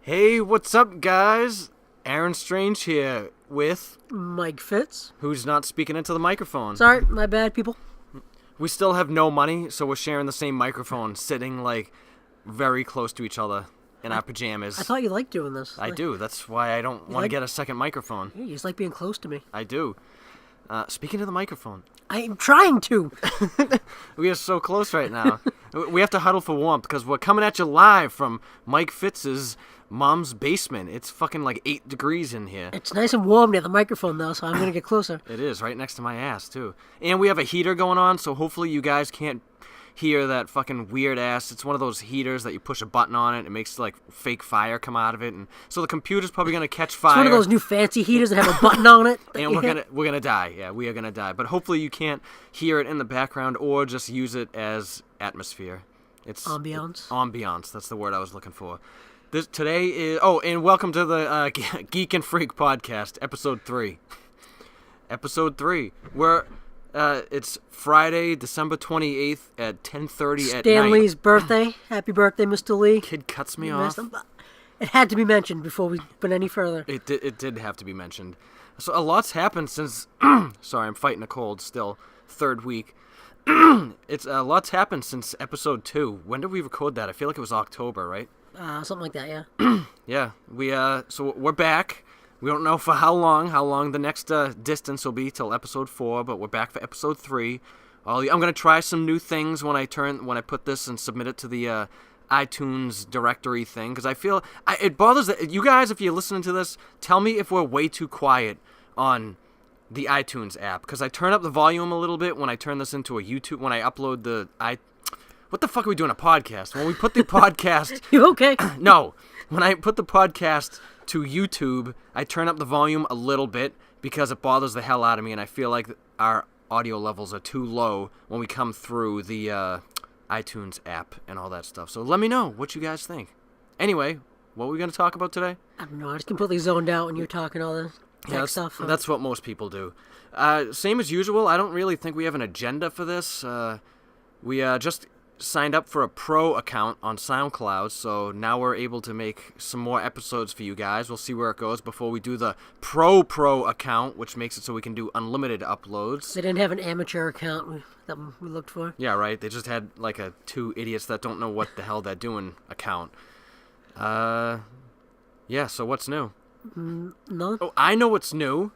Hey, what's up, guys? Aaron Strange here with... Mike Fitz. Who's not speaking into the microphone. Sorry, my bad, people. We still have no money, so we're sharing the same microphone, sitting, very close to each other in our pajamas. I thought you liked doing this. I do. That's why I don't want to get a second microphone. Yeah, you just like being close to me. I do. Speaking to the microphone. I am trying to. We are so close right now. We have to huddle for warmth because we're coming at you live from Mike Fitz's mom's basement. It's fucking 8 degrees in here. It's nice and warm near the microphone, though, so I'm going to get closer. It is, right next to my ass, too. And we have a heater going on, so hopefully you guys can't hear that fucking weird ass. It's one of those heaters that you push a button on it. It makes, fake fire come out of it. And so the computer's probably going to catch fire. It's one of those new fancy heaters that have a button on it. And we're gonna die. Yeah, we are going to die. But hopefully you can't hear it in the background or just use it as atmosphere. It's ambiance. Ambiance. That's the word I was looking for. Today is... Oh, and welcome to the Geek and Freak podcast, episode 3. Episode 3. It's Friday, December 28th at 10:30 at night. Stanley's birthday. Happy birthday, Mr. Lee. Kid cuts me off. It had to be mentioned before we went any further. It did have to be mentioned. So a lot's happened since... Sorry, I'm fighting a cold still. Third week. It's a lot's happened since episode 2. When did we record that? I feel like it was October, right? Something like that, yeah. Yeah, so we're back. We don't know for how long the next distance will be till episode 4, but we're back for episode 3. I'm gonna try some new things when I put this and submit it to the iTunes directory thing, because I feel it bothers you guys. If you're listening to this, tell me if we're way too quiet on the iTunes app, because I turn up the volume a little bit when I turn this into a YouTube, when I upload what the fuck are we doing, a podcast? When we put the podcast... You okay? No. When I put the podcast to YouTube, I turn up the volume a little bit because it bothers the hell out of me, and I feel like our audio levels are too low when we come through the iTunes app and all that stuff. So let me know what you guys think. Anyway, what are we going to talk about today? I don't know. I just completely zoned out when you were talking all this tech stuff. That's what most people do. Same as usual. I don't really think we have an agenda for this. We just... signed up for a pro account on SoundCloud, so now we're able to make some more episodes for you guys. We'll see where it goes before we do the pro account, which makes it so we can do unlimited uploads. They didn't have an amateur account that we looked for. Yeah, right. They just had a two idiots that don't know what the hell they're doing account. Yeah, so what's new? No. Oh, I know what's new.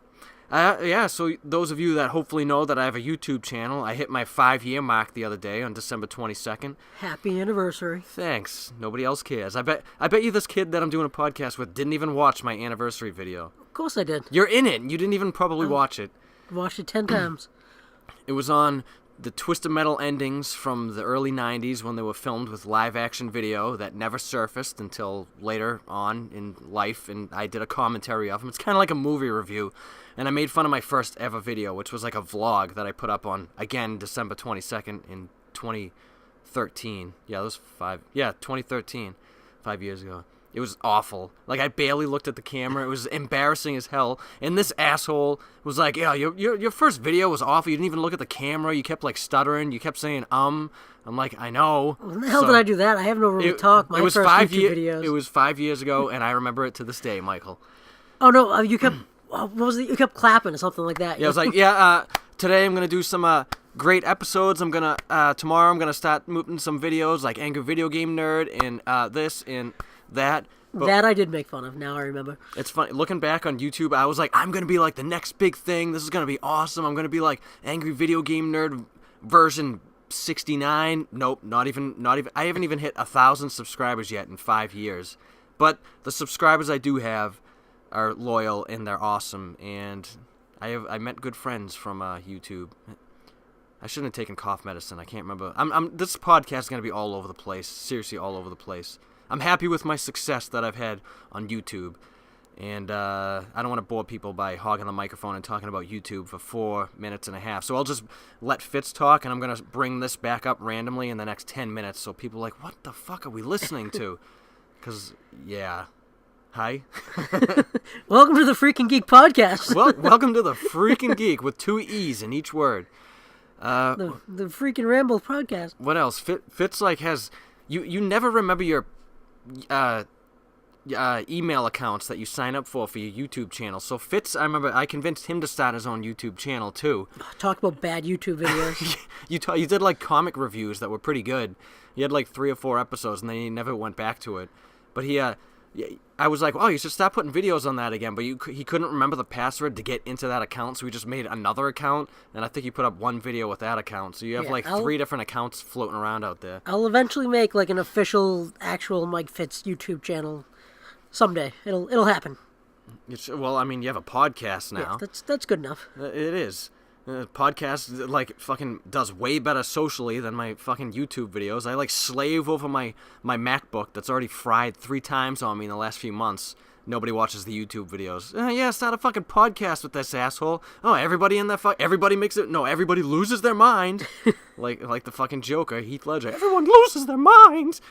So those of you that hopefully know that I have a YouTube channel, I hit my 5-year mark the other day on December 22nd. Happy anniversary. Thanks. Nobody else cares. I bet you this kid that I'm doing a podcast with didn't even watch my anniversary video. Of course I did. You're in it, and you didn't even probably watch it. Watched it 10 times. It was on the Twisted Metal endings from the early 90s when they were filmed with live-action video that never surfaced until later on in life, and I did a commentary of them. It's kind of like a movie review, and I made fun of my first ever video, which was like a vlog that I put up on, again, December 22nd in 2013. Yeah, that was 2013, 5 years ago. It was awful. I barely looked at the camera. It was embarrassing as hell. And this asshole was like, yeah, your first video was awful. You didn't even look at the camera. You kept, stuttering. You kept saying, I'm like, I know. When the hell did I do that? I have no room to talk. My first YouTube videos. It was 5 years ago, and I remember it to this day, Michael. Oh, no, you kept... What was it? You kept clapping or something like that. Yeah, I was like, today I'm going to do some great episodes. Tomorrow I'm going to start moving some videos like Angry Video Game Nerd and this and... that I did make fun of. Now I remember. It's funny looking back on YouTube. I was like, I'm gonna be like the next big thing. This is gonna be awesome. I'm gonna be like Angry Video Game Nerd version 69. Nope, not even. I haven't even hit 1,000 subscribers yet in 5 years. But the subscribers I do have are loyal and they're awesome. And I met good friends from YouTube. I shouldn't have taken cough medicine. I can't remember. This podcast is gonna be all over the place. Seriously, all over the place. I'm happy with my success that I've had on YouTube, and I don't want to bore people by hogging the microphone and talking about YouTube for 4 minutes and a half. So I'll just let Fitz talk, and I'm going to bring this back up randomly in the next 10 minutes so people are like, what the fuck are we listening to? Because, yeah. Hi. Welcome to the Freaking Geek podcast. Welcome to the Freaking Geek with 2 E's in each word. The Freaking Ramble podcast. What else? Fitz has... You never remember your email accounts that you sign up for your YouTube channel. So Fitz, I remember I convinced him to start his own YouTube channel too. Talk about bad YouTube videos. You did like comic reviews that were pretty good. You had like 3 or 4 episodes, and then you never went back to it. But I was like, oh, you should start putting videos on that again. But he couldn't remember the password to get into that account, so he just made another account. And I think he put up 1 video with that account. So you have 3 different accounts floating around out there. I'll eventually make like an official, actual Mike Fitz YouTube channel someday. It'll happen. Well, I mean, you have a podcast now. Yeah, that's good enough. It is. Podcast like fucking does way better socially than my fucking YouTube videos. I like slave over my MacBook that's already fried 3 times on me in the last few months. Nobody watches the YouTube videos. Yeah, start a fucking podcast with this asshole. Oh, everybody in that everybody makes it. No, everybody loses their mind. like the fucking Joker, Heath Ledger. Everyone loses their minds.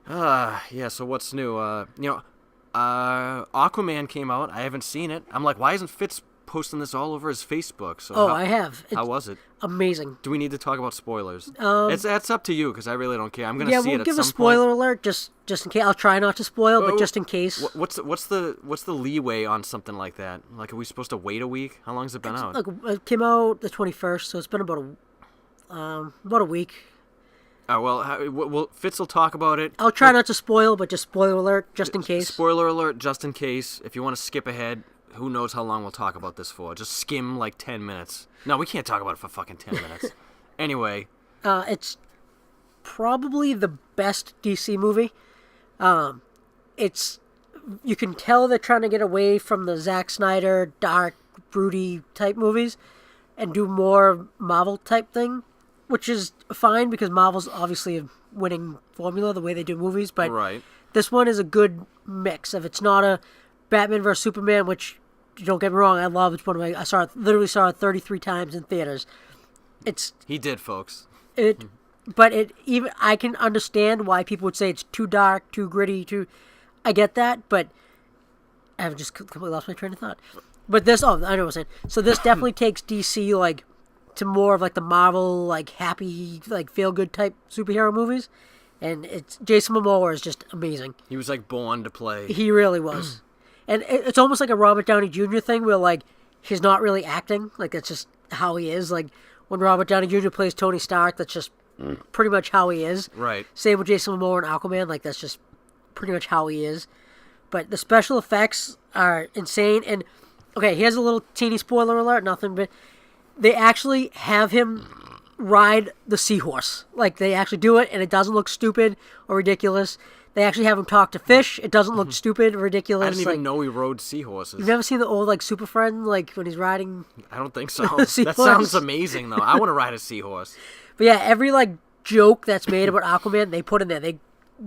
Yeah. So what's new? Aquaman came out. I haven't seen it. I'm like, why isn't Fitz posting this all over his Facebook? So I have. How was it? Amazing. Do we need to talk about spoilers? It's up to you because I really don't care. I'm gonna see it at some point. Yeah, we'll give a spoiler alert just in case. I'll try not to spoil, but just in case. What's the leeway on something like that? Like, are we supposed to wait a week? How long has it been out? It came out the 21st, so it's been about a week. Oh, well, Fitz will talk about it. I'll try not to spoil, but just spoiler alert just in case. Spoiler alert just in case. If you want to skip ahead, who knows how long we'll talk about this for. Just skim like 10 minutes. No, we can't talk about it for fucking 10 minutes. Anyway. It's probably the best DC movie. You can tell they're trying to get away from the Zack Snyder, dark, broody type movies and do more Marvel type thing, which is fine because Marvel's obviously a winning formula the way they do movies, but this one is a good mix. If it's not a Batman vs Superman, which, don't get me wrong, I love. It's one of my. Literally saw it 33 times in theaters. He did, folks. But I can understand why people would say it's too dark, too gritty, I get that, but I've just completely lost my train of thought. But this, I know what I'm saying. So this definitely takes DC like to more of like the Marvel like happy like feel good type superhero movies, and Jason Momoa is just amazing. He was like born to play. He really was. And it's almost like a Robert Downey Jr. thing where, like, he's not really acting. Like, that's just how he is. Like, when Robert Downey Jr. plays Tony Stark, that's just pretty much how he is. Right. Same with Jason Momoa and Aquaman. Like, that's just pretty much how he is. But the special effects are insane. And, okay, here's a little teeny spoiler alert. Nothing, but they actually have him ride the Seahorse. Like, they actually do it, and it doesn't look stupid or ridiculous. They actually have him talk to fish. It doesn't look stupid or ridiculous. I didn't even know he rode seahorses. You've never seen the old like Super Friend, like when he's riding? I don't think so. That sounds amazing, though. I want to ride a seahorse. But yeah, every like joke that's made about Aquaman, they put in there. They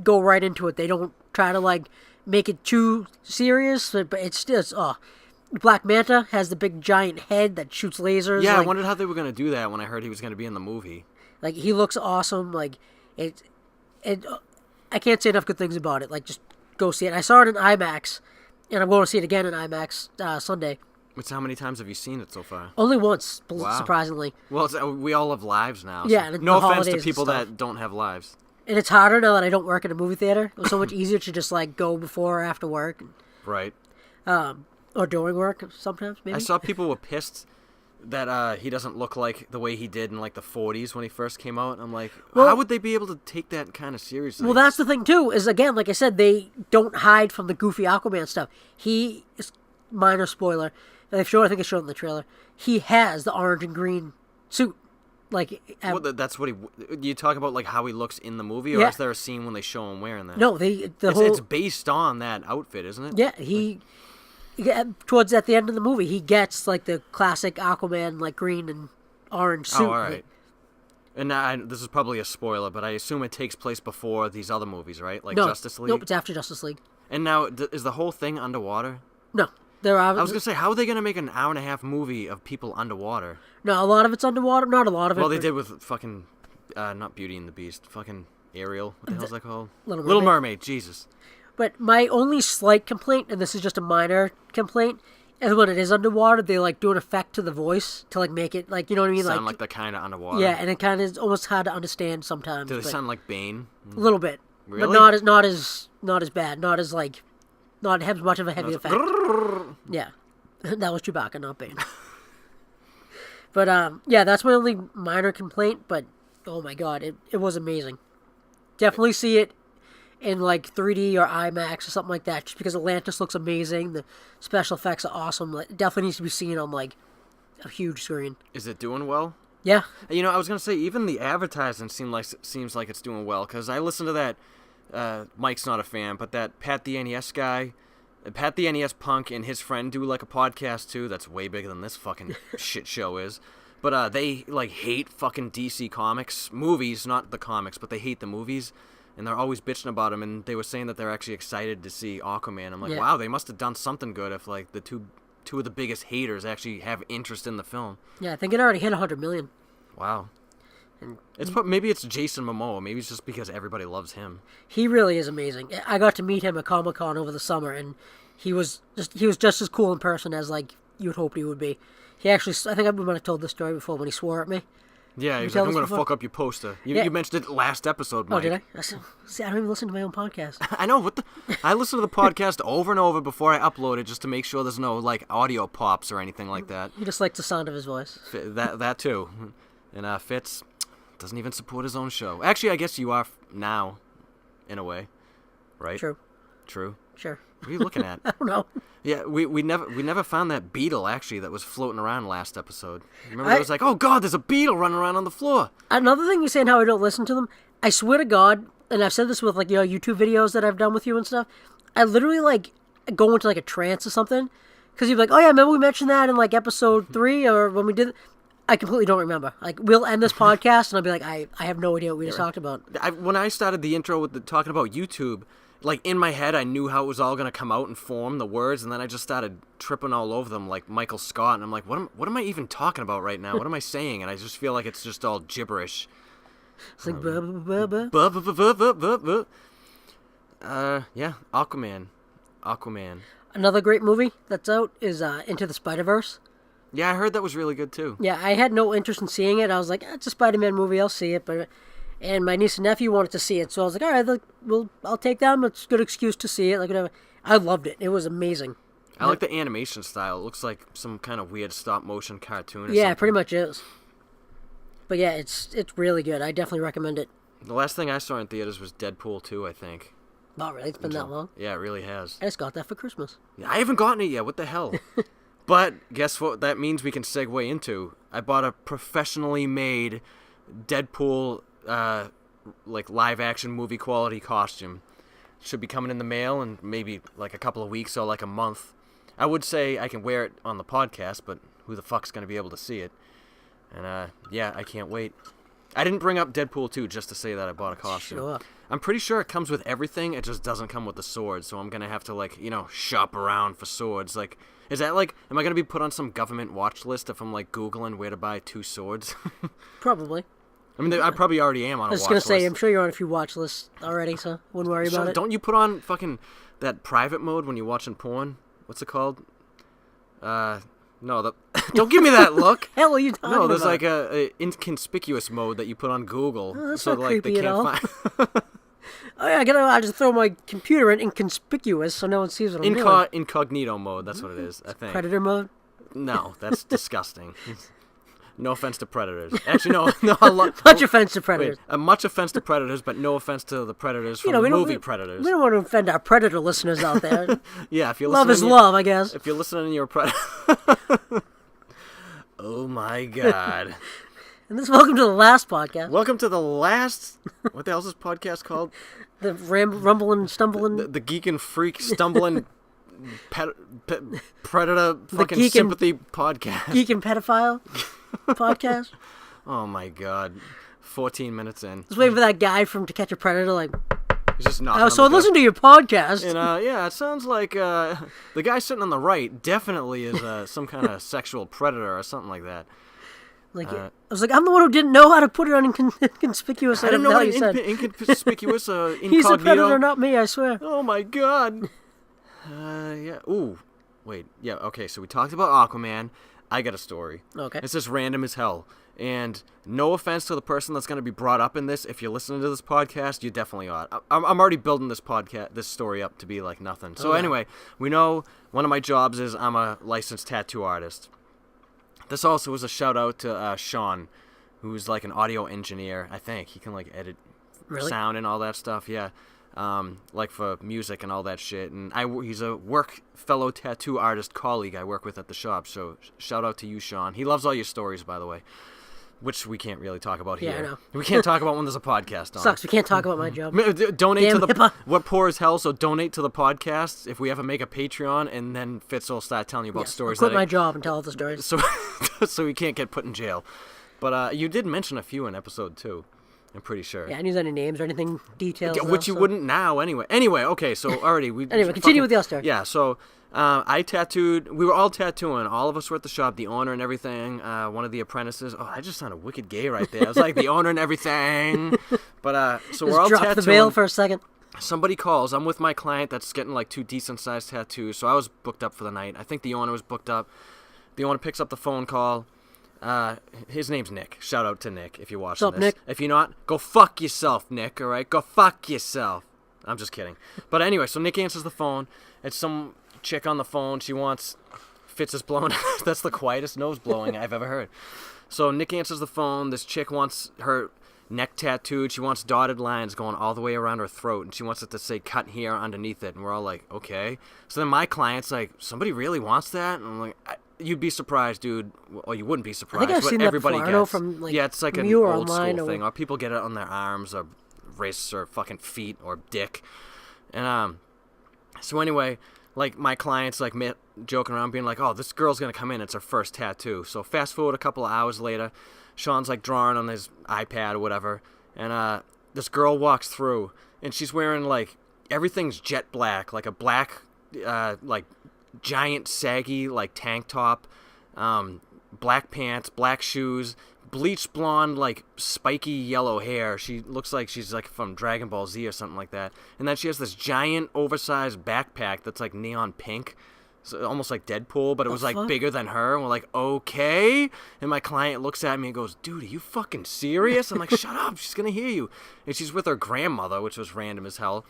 go right into it. They don't try to like make it too serious, but it's still. Black Manta has the big giant head that shoots lasers. Yeah, I wondered how they were going to do that when I heard he was going to be in the movie. Like, he looks awesome. Like, I can't say enough good things about it. Like, just go see it. I saw it in IMAX, and I'm going to see it again in IMAX Sunday. How many times have you seen it so far? Only once, surprisingly. Well, we all have lives now. Yeah, so no offense to people that don't have lives. And it's harder now that I don't work in a movie theater. It was so much easier to just, like, go before or after work. Right. Or during work sometimes, maybe. I saw people were pissed that he doesn't look like the way he did in like the 40s when he first came out. I'm like, how would they be able to take that kind of seriously? Well, that's the thing too, is again, like I said, they don't hide from the goofy Aquaman stuff. He is, minor spoiler, I think it's shown in the trailer, he has the orange and green suit. Like, that's what you talk about, like how he looks in the movie, or is there a scene when they show him wearing that? No, it's based on that outfit, isn't it? Yeah, at the end of the movie, he gets like the classic Aquaman, like green and orange suit. Oh, all right. And this is probably a spoiler, but I assume it takes place before these other movies, right? Like Justice League? Nope, it's after Justice League. And now, is the whole thing underwater? No. I was going to say, how are they going to make an hour-and-a-half movie of people underwater? No, a lot of it's underwater. Not a lot of it. Well, they did with fucking, not Beauty and the Beast, fucking Ariel. What the hell's that called? Little Mermaid, Jesus. But my only slight complaint, and this is just a minor complaint, is when it is underwater, they like do an effect to the voice to like make it like, you know what I mean? Sound like they're kind of underwater. Yeah, and it kind of is almost hard to understand sometimes. Do they sound like Bane? A little bit, really? But not as bad, not as like not have much of a heavy effect. Grrrr. Yeah, that was Chewbacca, not Bane. But yeah, that's my only minor complaint. But oh my god, it was amazing. Definitely see it in like 3D or IMAX or something like that, just because Atlantis looks amazing. The special effects are awesome. It definitely needs to be seen on like a huge screen. Is it doing well? Yeah. You know, I was gonna say even the advertising seems like it's doing well, because I listened to that. Mike's not a fan, but that Pat the NES guy, Pat the NES punk, and his friend do like a podcast too. That's way bigger than this fucking shit show is. But they like hate fucking DC Comics movies, not the comics, but they hate the movies, and they're always bitching about them. And they were saying that they're actually excited to see Aquaman. I'm like, Yeah. wow, they must have done something good if like the two of the biggest haters actually have interest in the film. Yeah, I think it already hit 100 million. Wow. Maybe it's Jason Momoa. Maybe it's just because everybody loves him. He really is amazing. I got to meet him at Comic-Con over the summer, and he was just as cool in person as like you'd hoped he would be. He actually, I think I might have told this story before when he swore at me. Yeah, he was tell like, I'm us going to before? fuck up your poster. You Yeah. mentioned it last episode, Mike. Oh, did I? See, I don't even listen to my own podcast. I know. I listen to the podcast over and over before I upload it just to make sure there's no like audio pops or anything like that. He just likes the sound of his voice. That too. And Fitz doesn't even support his own show. Actually, I guess you are now, in a way, right? True. True. Sure. What are you looking at? I don't know. Yeah, we never found that beetle actually that was floating around last episode. Remember, it was like, oh god, there's a beetle running around on the floor. Another thing you're saying how I don't listen to them. I swear to God, and I've said this with like YouTube videos that I've done with you and stuff. I literally like go into like a trance or something because you're like, oh yeah, remember we mentioned that in like episode 3 or when we did. I completely don't remember. Like we'll end this podcast and I'll be like, I have no idea what we just talked about. When I started the intro with talking about YouTube, like in my head, I knew how it was all gonna come out and form the words, and then I just started tripping all over them like Michael Scott, and I'm like, what am I even talking about right now? What am I saying? And I just feel like it's just all gibberish. It's like blah, blah, blah, blah. Yeah, Aquaman. Another great movie that's out is Into the Spider-Verse. Yeah, I heard that was really good too. Yeah, I had no interest in seeing it. I was like, it's a Spider-Man movie, I'll see it. And my niece and nephew wanted to see it, so I was like, all right, I'll take them. It's a good excuse to see it. Like whatever. I loved it. It was amazing. I like the animation style. It looks like some kind of weird stop-motion cartoon or Yeah, something. it pretty much is. But yeah, it's really good. I definitely recommend it. The last thing I saw in theaters was Deadpool 2, I think. Oh, really? It's been that long? Yeah, it really has. I just got that for Christmas. I haven't gotten it yet. What the hell? But guess what that means we can segue into? I bought a professionally made Deadpool like live action movie quality costume. Should be coming in the mail in maybe like a couple of weeks or like a month. I would say I can wear it on the podcast, but who the fuck's going to be able to see it? And yeah, I can't wait. I didn't bring up Deadpool 2 just to say that I bought a costume. Sure. I'm pretty sure it comes with everything, it just doesn't come with the sword, so I'm going to have to like, shop around for swords. Like, is that like, am I going to be put on some government watch list if I'm like Googling where to buy 2 swords? Probably. I mean, I probably already am on a watch list. I was going to say, I'm sure you're on a few watch lists already, so wouldn't worry about it. Don't you put on fucking that private mode when you're watching porn? What's it called? No, don't give me that look. Hell are you talking about? No, there's like a inconspicuous mode that you put on Google. Oh, that's so not like they creepy at can't all. find Oh yeah, I just throw my computer in inconspicuous so no one sees what I'm doing. incognito mode, that's what it is, I think. Predator mode? No, that's disgusting. No offense to predators. Actually, no. Much offense to predators. Much offense to predators, but no offense to the predators from the movie Predators. We don't want to offend our predator listeners out there. Yeah, if you're love listening, is love, I guess. If you're listening, you're a predator. Oh my god. And welcome to the last podcast. Welcome to the last. What the hell is this podcast called? The rumbling, stumbling. The Geek and Freak stumbling predator fucking Geek and- sympathy podcast. Geek and pedophile podcast. Oh my god. 14 minutes in. Just waiting for that guy from To Catch a Predator, like, He's just knocking oh, on so the door. listen to your podcast. And yeah, it sounds like the guy sitting on the right definitely is some kind of sexual predator or something like that. Like, I was like, I'm the one who didn't know how to put it on inconspicuous. I didn't know what you said. Inconspicuous incognito. He's a predator, not me, I swear. Oh my god. Yeah. Ooh. Wait. Yeah. Okay. So we talked about Aquaman. I got a story. Okay. It's just random as hell. And no offense to the person that's going to be brought up in this. If you're listening to this podcast, you definitely ought. I'm already building this story up to be like nothing. So anyway, we know one of my jobs is I'm a licensed tattoo artist. This also was a shout out to Sean, who's like an audio engineer. I think he can like edit sound and all that stuff. Yeah. Like for music and all that shit. And he's a fellow tattoo artist colleague I work with at the shop. So shout out to you, Sean. He loves all your stories, by the way. Which we can't really talk about here. Yeah, I know. We can't talk about when there's a podcast on. Sucks. We can't talk about my job. Donate Damn to the HIPAA. What Poor as Hell. So donate to the podcast if we ever make a Patreon, and then Fitz will start telling you about stories. I'll quit my job and tell all the stories. So we can't get put in jail. But you did mention a few in episode 2. I'm pretty sure. Yeah, I didn't use any names or anything details. Which you wouldn't now anyway. Anyway, okay. So already we. Anyway, continue with the story. Yeah. So. I tattooed. We were all tattooing. All of us were at the shop. The owner and everything. One of the apprentices. Oh, I just sounded wicked gay right there. I was like the owner and everything. But so we're all drop tattooing. The veil for a second. Somebody calls. I'm with my client that's getting like 2 decent sized tattoos. So I was booked up for the night. I think the owner was booked up. The owner picks up the phone call. His name's Nick. Shout out to Nick if you're watching What's up, this. Nick? If you're not, go fuck yourself, Nick. All right, go fuck yourself. I'm just kidding. But anyway, so Nick answers the phone. It's some chick on the phone. She wants Fitz is blowing. That's the quietest nose blowing I've ever heard. So Nick answers the phone. This chick wants her neck tattooed. She wants dotted lines going all the way around her throat, and she wants it to say cut here underneath it. And we're all like, okay. So then my client's like, somebody really wants that? And I'm like, you'd be surprised, dude. Or you wouldn't be surprised. I think I've seen that everybody before. I know gets. from, like, yeah, it's like an Cameo or old online school or- thing. Or people get it on their arms or wrists or fucking feet or dick. And so anyway, like my clients like joking around being like, oh, this girl's gonna come in, it's her first tattoo. So fast forward a couple of hours later, Sean's like drawing on his iPad or whatever, and this girl walks through and she's wearing like everything's jet black, like a black like giant saggy like tank top, black pants, black shoes, bleached blonde, like spiky yellow hair. She looks like she's like from Dragon Ball Z or something like that. And then she has this giant oversized backpack that's like neon pink, so almost like Deadpool, but it was like bigger than her. And we're like, okay. And my client looks at me and goes, dude, are you fucking serious? I'm like, shut up, she's gonna hear you. And she's with her grandmother, which was random as hell.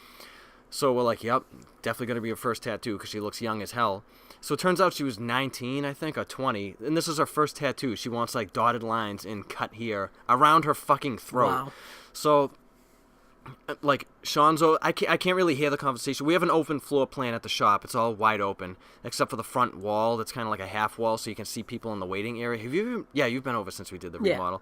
So we're like, yep, definitely gonna be her first tattoo because she looks young as hell. So it turns out she was 19, I think, or 20, and this is her first tattoo. She wants, like, dotted lines and cut here around her fucking throat. Wow. So, like, I can't really hear the conversation. We have an open floor plan at the shop. It's all wide open, except for the front wall that's kind of like a half wall, so you can see people in the waiting area. You've been over since we did the remodel.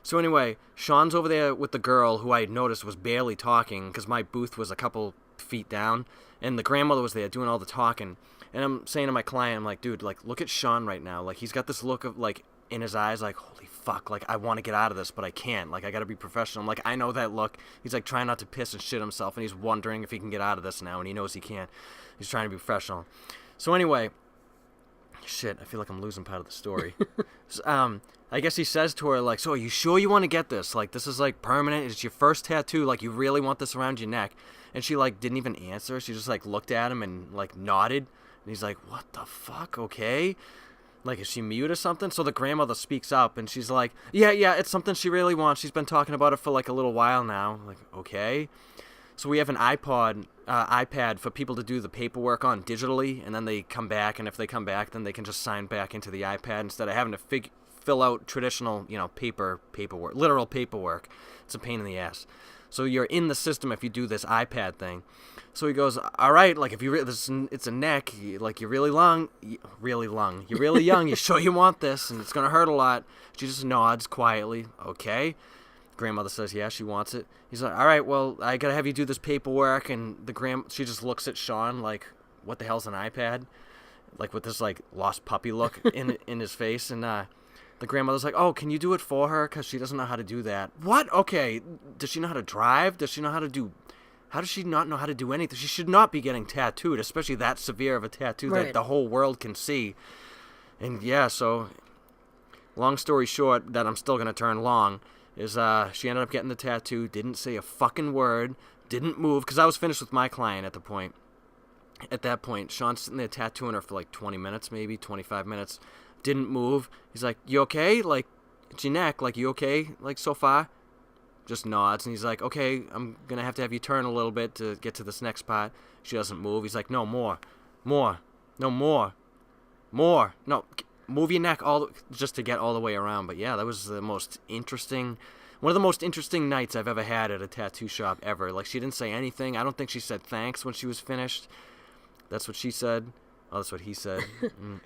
So anyway, Sean's over there with the girl who I noticed was barely talking because my booth was a couple feet down, and the grandmother was there doing all the talking. And I'm saying to my client, I'm like, dude, like, look at Sean right now. Like, he's got this look of, like, in his eyes, like, holy fuck, like, I want to get out of this, but I can't. Like, I got to be professional. I'm like, I know that look. He's, like, trying not to piss and shit himself, and he's wondering if he can get out of this now, and he knows he can't. He's trying to be professional. So anyway, shit, I feel like I'm losing part of the story. So, I guess he says to her, like, so are you sure you want to get this? Like, this is, like, permanent. It's your first tattoo. Like, you really want this around your neck? And she, like, didn't even answer. She just, like, looked at him and, like, nodded. And he's like, what the fuck? Okay. Like, is she mute or something? So the grandmother speaks up, and she's like, yeah, it's something she really wants. She's been talking about it for, like, a little while now. Like, okay. So we have an iPad for people to do the paperwork on digitally, and then they come back, and if they come back, then they can just sign back into the iPad instead of having to fill out traditional, paperwork, literal paperwork. It's a pain in the ass. So you're in the system if you do this iPad thing. So he goes, all right, like if it's a neck, like you're really young, you sure you want this, and it's gonna hurt a lot. She just nods quietly, okay. Grandmother says, yeah, she wants it. He's like, all right, well, I gotta have you do this paperwork, and she just looks at Sean like, what the hell's an iPad? Like with this like lost puppy look in his face, and the grandmother's like, oh, can you do it for her? Because she doesn't know how to do that. What? Okay. Does she know how to drive? Does she know how to do... How does she not know how to do anything? She should not be getting tattooed, especially that severe of a tattoo that the whole world can see. And yeah, so... Long story short, that I'm still going to turn long, is she ended up getting the tattoo, didn't say a fucking word, didn't move, because I was finished with my client at that point. Sean's sitting there tattooing her for like 20 minutes, maybe 25 minutes. Didn't move. He's like, you okay? Like, it's your neck. Like, you okay? Like, so far? Just nods, and he's like, okay, I'm gonna have you turn a little bit to get to this next part. She doesn't move. He's like, no, more, no, more, no, move your neck just to get all the way around. But yeah, that was one of the most interesting nights I've ever had at a tattoo shop ever. Like, she didn't say anything. I don't think she said thanks when she was finished. That's what she said. Oh, that's what he said.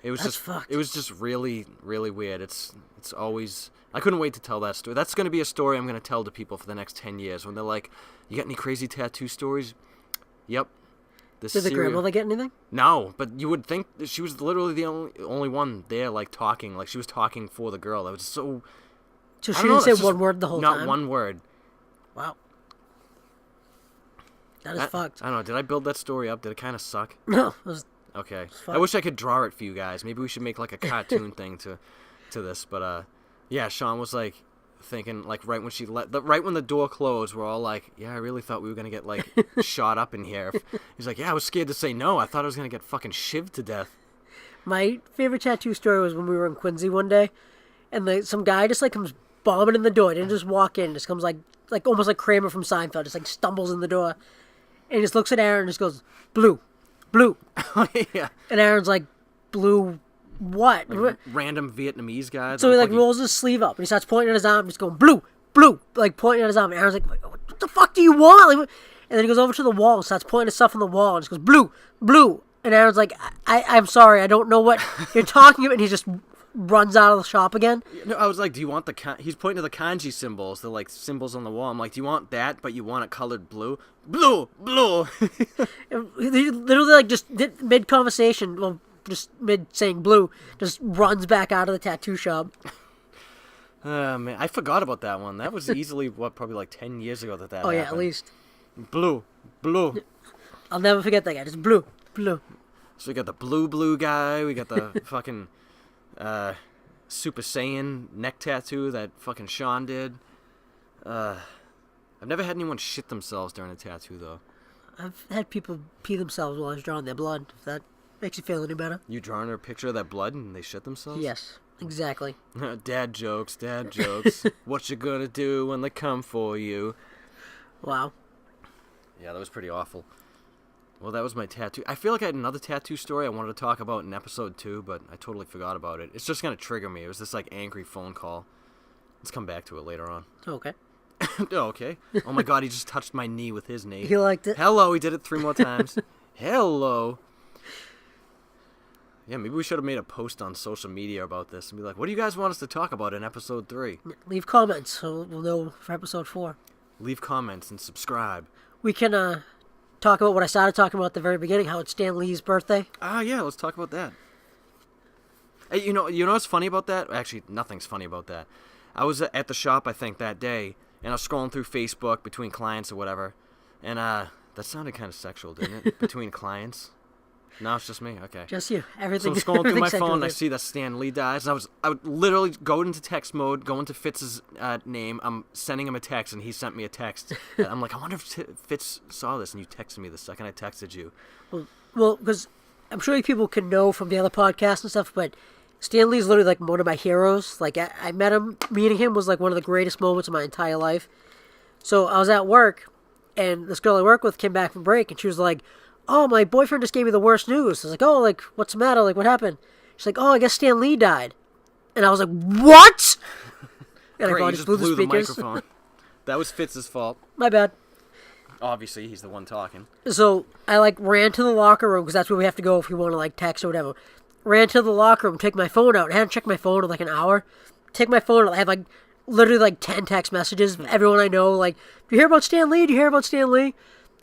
It was fucked. It was just really, really weird. It's always. I couldn't wait to tell that story. That's going to be a story I'm going to tell to people for the next 10 years when they're like, "You got any crazy tattoo stories?" Yep. Did the grandmother get anything? No, but you would think that she was literally the only one there, like, talking. Like, she was talking for the girl. That was so. So she didn't say one word the whole time. Not one word. Wow. That is fucked. I don't know. Did I build that story up? Did it kind of suck? No. It was okay. I wish I could draw it for you guys. Maybe we should make like a cartoon thing to this. But yeah, Sean was like thinking like right when the door closed, we're all like, yeah, I really thought we were gonna get like shot up in here. He's like, yeah, I was scared to say no. I thought I was gonna get fucking shivved to death. My favorite tattoo story was when we were in Quincy one day, and some guy just like comes bombing in the door. Didn't just walk in. Just comes like almost like Kramer from Seinfeld. Just like stumbles in the door, and he just looks at Aaron and just goes, blue. Yeah. And Aaron's like, blue what? Like random Vietnamese guy. So he like rolls his sleeve up and he starts pointing at his arm, just going blue, like pointing at his arm. And Aaron's like, what the fuck do you want? Like, and then he goes over to the wall and starts pointing at stuff on the wall and just goes blue. And Aaron's like, I'm sorry, I don't know what you're talking about. And he just runs out of the shop again. No, I was like, do you want he's pointing to the kanji symbols, the like symbols on the wall. I'm like, do you want that, but you want it colored blue? Blue. He literally like just mid-conversation, well, just mid-saying blue, just runs back out of the tattoo shop. Man, I forgot about that one. That was easily, probably like 10 years ago that happened. Yeah, at least. Blue. I'll never forget that guy, just blue. So we got the blue guy, we got the fucking Super Saiyan neck tattoo that fucking Sean did. I've never had anyone shit themselves during a tattoo, though. I've had people pee themselves while I was drawing their blood, if that makes you feel any better. You drawing a picture of that blood and they shit themselves? Yes, exactly. Dad jokes. What you gonna do when they come for you? Wow. Yeah, that was pretty awful. Well, that was my tattoo. I feel like I had another tattoo story I wanted to talk about in episode 2, but I totally forgot about it. It's just going to trigger me. It was this, like, angry phone call. Let's come back to it later on. Okay. Okay. Oh, my God, he just touched my knee with his knee. He liked it. Hello, he did it 3 more times. Hello. Yeah, maybe we should have made a post on social media about this and be like, what do you guys want us to talk about in episode 3? Leave comments so we'll know for episode 4. Leave comments and subscribe. We can, talk about what I started talking about at the very beginning, how it's Stan Lee's birthday. Yeah, let's talk about that. Hey, you know what's funny about that? Actually, nothing's funny about that. I was at the shop, I think, that day, and I was scrolling through Facebook between clients or whatever, and that sounded kind of sexual, didn't it? Between clients? No, it's just me. Okay. Just you. Everything. So I'm scrolling through my phone, and I see that Stan Lee dies, and I would literally go into text mode, go into Fitz's name. I'm sending him a text, and he sent me a text. I'm like, I wonder if Fitz saw this, and you texted me the second I texted you. Well, because I'm sure people can know from the other podcasts and stuff, but Stan Lee's literally like one of my heroes. Like I met him, meeting him was like one of the greatest moments of my entire life. So I was at work, and this girl I work with came back from break, and she was like, oh, my boyfriend just gave me the worst news. I was like, oh, like, what's the matter? Like, what happened? She's like, oh, I guess Stan Lee died. And I was like, what? And Great, I just blew the microphone. That was Fitz's fault. My bad. Obviously, he's the one talking. So I, like, ran to the locker room, because that's where we have to go if we want to, like, text or whatever. Ran to the locker room, take my phone out. I hadn't checked my phone in, like, an hour. Take my phone out. I have, like, literally, like, 10 text messages from everyone I know. Like, do you hear about Stan Lee? Do you hear about Stan Lee?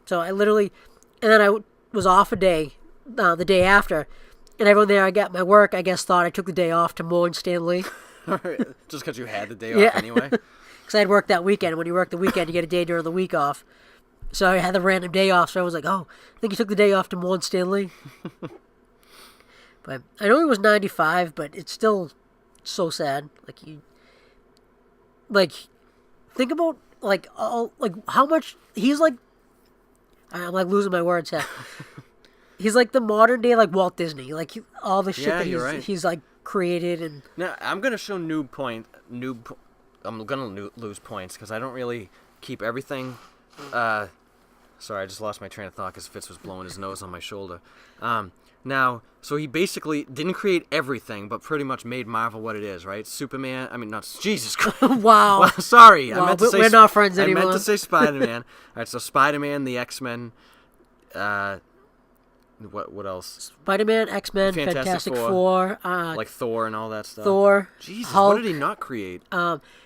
So I literally... And then I was off a day, the day after, and everyone there at my work, I guess, thought I took the day off to mourn Stan Lee. Just because you had the day off anyway? Because I had worked that weekend. When you work the weekend, you get a day during the week off. So I had the random day off, so I was like, oh, I think you took the day off to mourn Stan Lee. But I know he was 95, but it's still so sad. Think about, how much, he's like, I'm like losing my words here. He's like the modern day like Walt Disney, like all the shit that he's like created and. Now I'm gonna show I'm gonna lose points because I don't really keep everything. Sorry, I just lost my train of thought because Fitz was blowing his nose on my shoulder. Now, so he basically didn't create everything, but pretty much made Marvel what it is, right? Superman. I mean, not Jesus Christ. Wow. Well, sorry, Wow, I meant to say we're not friends anymore. I meant to say Spider-Man. All right, so Spider-Man, the X-Men. What else? Spider-Man, X-Men, Fantastic Four, like Thor and all that stuff. Thor, Jesus, Hulk, what did he not create?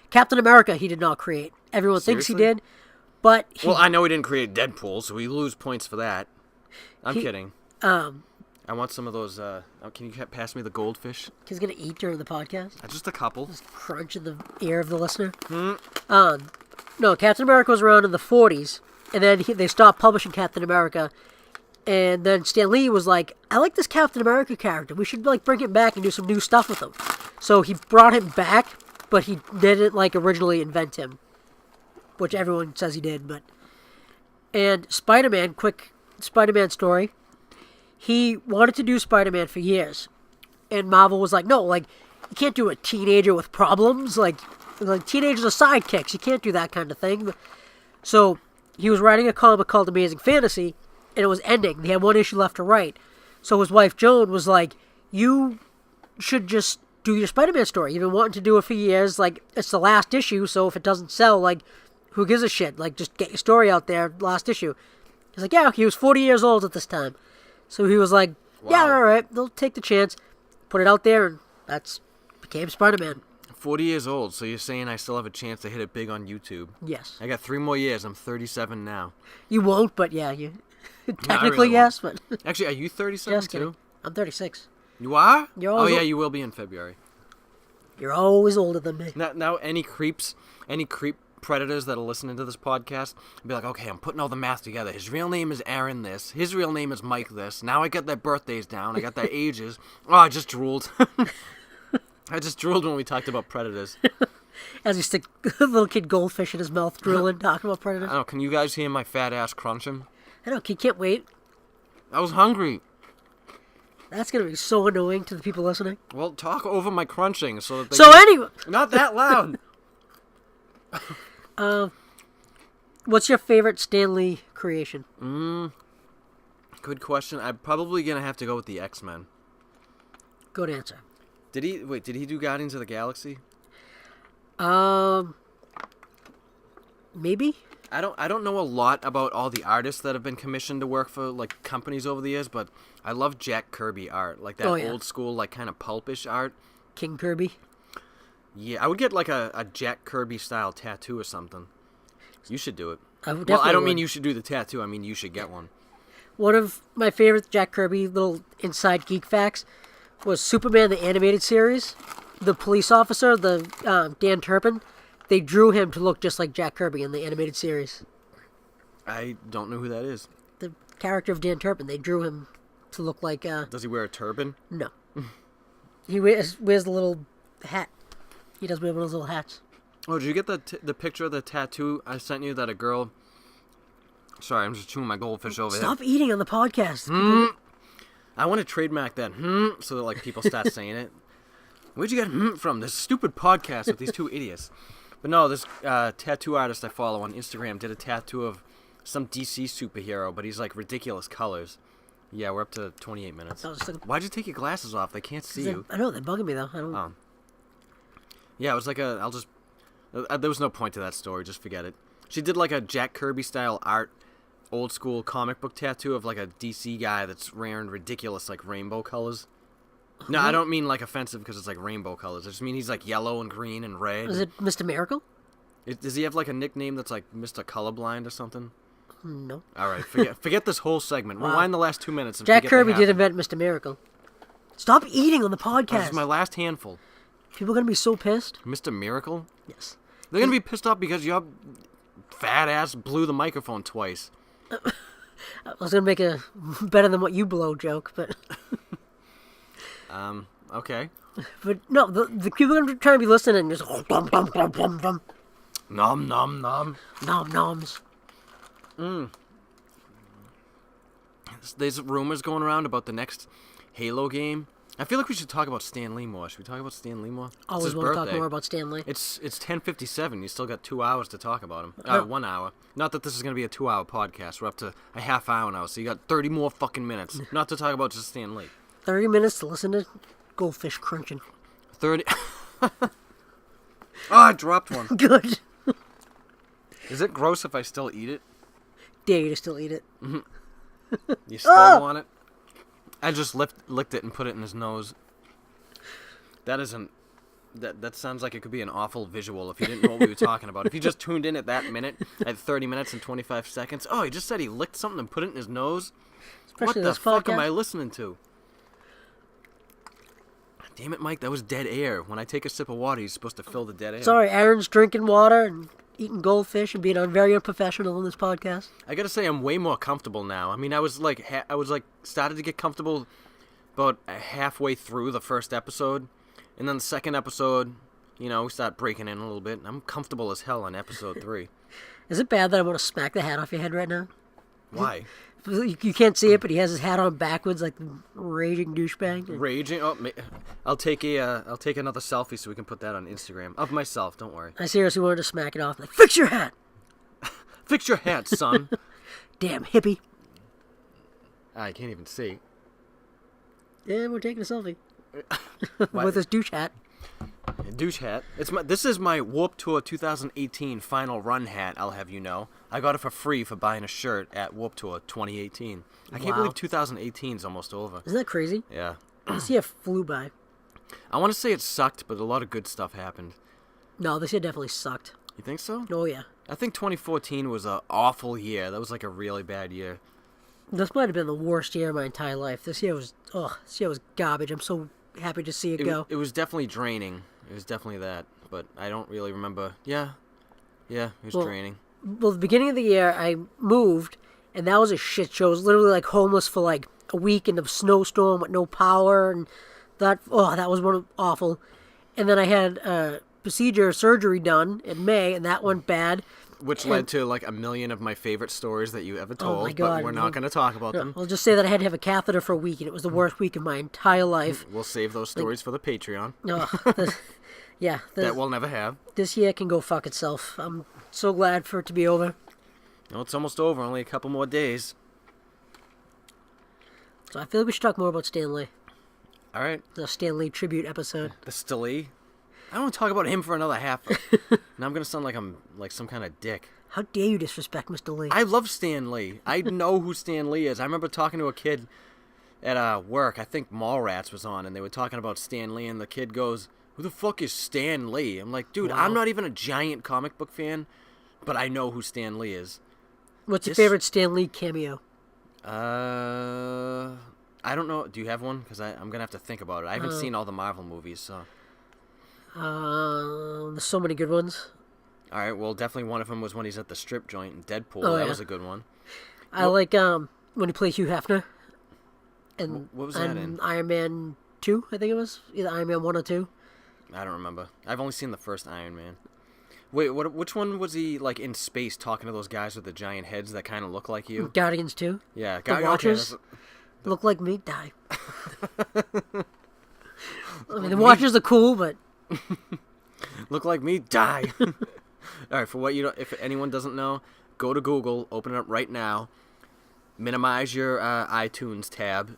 Captain America. He did not create. Everyone thinks he did, but well, I know he didn't create Deadpool, so we lose points for that. I'm kidding. I want some of those. Can you pass me the goldfish? He's gonna eat during the podcast. Just a couple. Just crunch in the ear of the listener. No, Captain America was around in the 40s, and then they stopped publishing Captain America. And then Stan Lee was like, I like this Captain America character. We should like bring him back and do some new stuff with him. So he brought him back, but he didn't like originally invent him, which everyone says he did. And Spider-Man, quick Spider-Man story. He wanted to do Spider-Man for years, and Marvel was like, no, like you can't do a teenager with problems. Like teenagers are sidekicks. You can't do that kind of thing. So he was writing a comic called Amazing Fantasy. And it was ending. He had one issue left to write. So his wife, Joan, was like, you should just do your Spider-Man story. You've been wanting to do it for years. Like, it's the last issue, so if it doesn't sell, like, who gives a shit? Like, just get your story out there, last issue. He's like, yeah, okay. He was 40 years old at this time. So he was like, yeah, all right, they'll take the chance. Put it out there, and became Spider-Man. 40 years old, so you're saying I still have a chance to hit it big on YouTube? Yes. I got 3 more years. I'm 37 now. You won't, but yeah, you... Technically, really yes, but... Actually, are you 37 too? I'm 36. You are? You're oh, yeah, you will be in February. You're always older than me. Now any creep predators that are listening to this podcast be like, okay, I'm putting all the math together. His real name is Aaron this. His real name is Mike this. Now I got their birthdays down. I got their ages. Oh, I just drooled. I just drooled when we talked about predators. As he stick a little kid goldfish in his mouth, drooling, talking about predators. I don't know, can you guys hear my fat ass crunching? I know, he can't wait. I was hungry. That's going to be so annoying to the people listening. Well, talk over my crunching so that they anyway... Not that loud! What's your favorite Stanley creation? Good question. I'm probably going to have to go with the X-Men. Good answer. Did he do Guardians of the Galaxy? Maybe? I don't know a lot about all the artists that have been commissioned to work for like companies over the years, but I love Jack Kirby art, like that old school, like kind of pulpish art. King Kirby. Yeah, I would get like a Jack Kirby style tattoo or something. You should do it. I don't mean you should do the tattoo. I mean you should get one. One of my favorite Jack Kirby little inside geek facts was Superman the animated series. The police officer, Dan Turpin. They drew him to look just like Jack Kirby in the animated series. I don't know who that is. The character of Dan Turpin. They drew him to look like... Does he wear a turban? No. He wears the little hat. He does wear one of those little hats. Oh, did you get the picture of the tattoo I sent you that a girl... Sorry, I'm just chewing my goldfish over here. Stop eating on the podcast. I want to trademark that so that like people start saying it. Where'd you get from? This stupid podcast with these two idiots. But no, this tattoo artist I follow on Instagram did a tattoo of some DC superhero, but he's like ridiculous colors. Yeah, we're up to 28 minutes. Why'd you take your glasses off? They can't see you. I know, they're bugging me though. I don't... Yeah, it was like there was no point to that story, just forget it. She did like a Jack Kirby style art, old school comic book tattoo of like a DC guy that's wearing ridiculous like rainbow colors. No, I don't mean like offensive because it's like rainbow colors. I just mean he's like yellow and green and red. Is it Mr. Miracle? Does he have like a nickname that's like Mr. Colorblind or something? No. All right, forget this whole segment. Wow. Rewind the last 2 minutes. And Jack Kirby did invent Mr. Miracle. Stop eating on the podcast. This is my last handful. People are going to be so pissed. Mr. Miracle? Yes. They're going to be pissed off because your fat ass blew the microphone twice. I was going to make a better than what you blow joke, but... Okay. But no, the people are trying to be listening and just nom nom nom noms. There's rumors going around about the next Halo game. I feel like we should talk about Stan Lee more. Should we talk about Stan Lee more? Always want to talk more about Stanley. It's 10:57. You still got 2 hours to talk about him. Oh. 1 hour. Not that this is going to be a 2-hour podcast. We're up to a half hour now, so you got 30 more fucking minutes. Not to talk about just Stan Lee. 30 minutes to listen to goldfish crunching. 30. Oh, I dropped one. Good. Is it gross if I still eat it? Dare you to still eat it? You still want it? I just licked it and put it in his nose. That isn't... That sounds like it could be an awful visual if you didn't know what we were talking about. If you just tuned in at that minute, at 30 minutes and 25 seconds, oh, he just said he licked something and put it in his nose? Especially what the fuck podcast. am I listening to? Damn it, Mike, that was dead air. When I take a sip of water, you're supposed to fill the dead air. Sorry, Aaron's drinking water and eating goldfish and being very unprofessional in this podcast. I gotta say, I'm way more comfortable now. I mean, I was started to get comfortable about halfway through the first episode, and then the second episode, we start breaking in a little bit. I'm comfortable as hell on episode 3. Is it bad that I want to smack the hat off your head right now? Why? You can't see it, but he has his hat on backwards like a raging douchebag. Raging? Oh, I'll take another selfie so we can put that on Instagram of myself. Don't worry. I seriously wanted to smack it off. Like, fix your hat. Fix your hat, son. Damn hippie. I can't even see. Yeah, we're taking a selfie with his douche hat. Douche hat. This is my Warped Tour 2018 final run hat, I'll have you know. I got it for free for buying a shirt at Warped Tour 2018. I can't believe 2018 is almost over. Isn't that crazy? Yeah. This year flew by. I want to say it sucked, but a lot of good stuff happened. No, this year definitely sucked. You think so? Oh, yeah. I think 2014 was an awful year. That was like a really bad year. This might have been the worst year of my entire life. This year was garbage. I'm so happy to see it go. It was definitely draining. It was definitely that, but I don't really remember. Yeah, it was draining. Well, the beginning of the year, I moved, and that was a shit show. I was literally like homeless for like a week in a snowstorm with no power, and that was awful. And then I had a surgery done in May, and that went bad. Which led to like a million of my favorite stories that you ever told, oh my God. But we're not going to talk about them. I'll just say that I had to have a catheter for a week, and it was the worst week of my entire life. We'll save those stories for the Patreon. That we'll never have. This year can go fuck itself. I'm so glad for it to be over. No, it's almost over. Only a couple more days. So I feel like we should talk more about Stanley. All right. The Stanley tribute episode. The Stanley. I don't want to talk about him for another half. Now I'm going to sound like I'm like some kind of dick. How dare you disrespect Mr. Lee? I love Stan Lee. I know who Stan Lee is. I remember talking to a kid at work. I think Mallrats was on, and they were talking about Stan Lee, and the kid goes, "Who the fuck is Stan Lee?" I'm like, dude, Wow. I'm not even a giant comic book fan, but I know who Stan Lee is. What's your favorite Stan Lee cameo? I don't know. Do you have one? Because I'm going to have to think about it. I haven't seen all the Marvel movies, so... There's so many good ones. All right, well, definitely one of them was when he's at the strip joint in Deadpool. Oh, that yeah. was a good one. I like when he played Hugh Hefner. And What was that in? Iron Man 2, I think it was. Either Iron Man 1 or 2. I don't remember. I've only seen the first Iron Man. Wait, which one was he, like, in space talking to those guys with the giant heads that kind of look like you? Guardians 2. Yeah. The Watchers. Okay, Look like me, die. I mean, the Watchers are cool, but... Look like me, die. All right, if anyone doesn't know, go to Google, open it up right now, minimize your iTunes tab,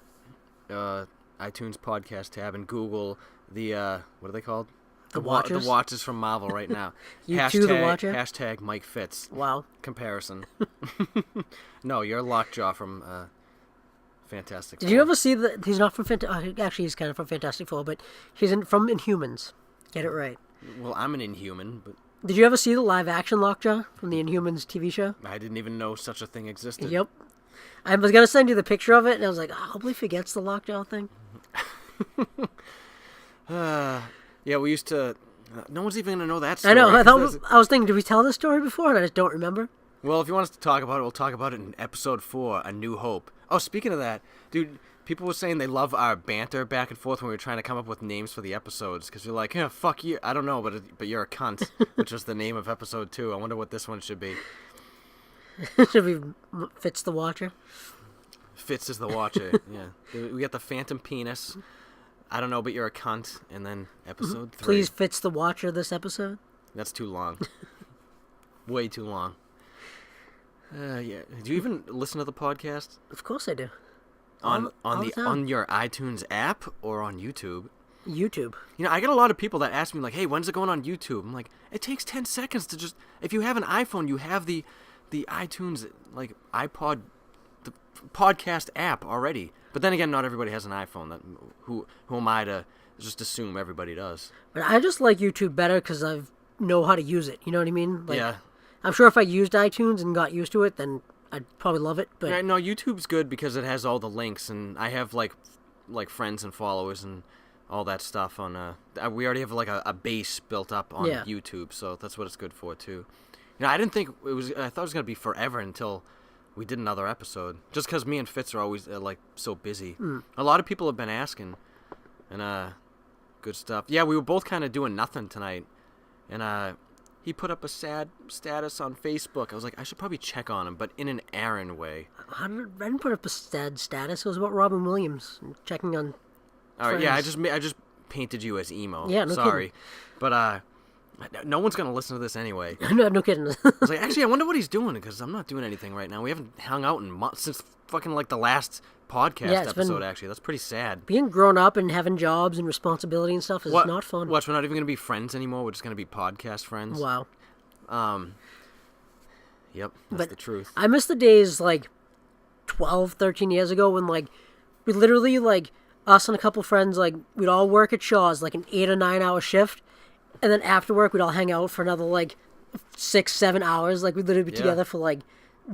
iTunes podcast tab, and Google the what are they called? The Watchers? The Watchers from Marvel right now. You too, the Watcher? Hashtag Mike Fitz. Wow. Comparison. No, you're Lockjaw from Fantastic Four. Did you ever see that? He's not from actually, he's kind of from Fantastic Four, but he's from Inhumans. Get it right. Well, I'm an Inhuman, but... Did you ever see the live-action Lockjaw from the Inhumans TV show? I didn't even know such a thing existed. Yep. I was going to send you the picture of it, and I was like, I hope he forgets the Lockjaw thing. Yeah, we used to... no one's even going to know that story. I know. I was thinking, did we tell this story before? And I just don't remember. Well, if you want us to talk about it, we'll talk about it in episode 4, A New Hope. Oh, speaking of that, dude... People were saying they love our banter back and forth when we were trying to come up with names for the episodes. Because you're like, yeah, fuck you. I don't know, but you're a cunt, which was the name of episode 2. I wonder what this one should be. Should be Fitz the Watcher? Fitz is the Watcher, yeah. We got the Phantom Penis. I don't know, but you're a cunt. And then episode 3. Please, Fitz the watcher this episode. That's too long. Way too long. Yeah. Do you even listen to the podcast? Of course I do. On the time. your iTunes app or on YouTube? YouTube. You know, I get a lot of people that ask me like, "Hey, when's it going on YouTube?" I'm like, "It takes 10 seconds to just if you have an iPhone, you have the iTunes like iPod the podcast app already." But then again, not everybody has an iPhone. Who am I to just assume everybody does? But I just like YouTube better because I know how to use it. You know what I mean? Like, Yeah. I'm sure if I used iTunes and got used to it, then I'd probably love it. But Yeah, no, YouTube's good because it has all the links, and I have like friends and followers and all that stuff on. We already have like a base built up on YouTube, so that's what it's good for too. You know, I didn't think it was. I thought it was gonna be forever until we did another episode. Just because me and Fitz are always like so busy. A lot of people have been asking, and good stuff. Yeah, we were both kind of doing nothing tonight, and he put up a sad status on Facebook. I was like, I should probably check on him, but in an Aaron way. I didn't put up a sad status. It was about Robin Williams checking on. All right, friends. yeah, I just painted you as emo. Yeah, no sorry, kidding. but no one's gonna listen to this anyway. No kidding. I was like, actually, I wonder what he's doing because I'm not doing anything right now. We haven't hung out in months since fucking like the last podcast episode. Actually, that's pretty sad. Being grown up and having jobs and responsibility and stuff is not fun. Watch, we're not even gonna be friends anymore. We're just gonna be podcast friends. Wow. Yep, that's the truth. I miss the days like 12, 13 years ago when like we literally like us and a couple friends like we'd all work at Shaw's like an 8 or 9 hour shift, and then after work we'd all hang out for another like 6, 7 hours. Like we'd literally be together for like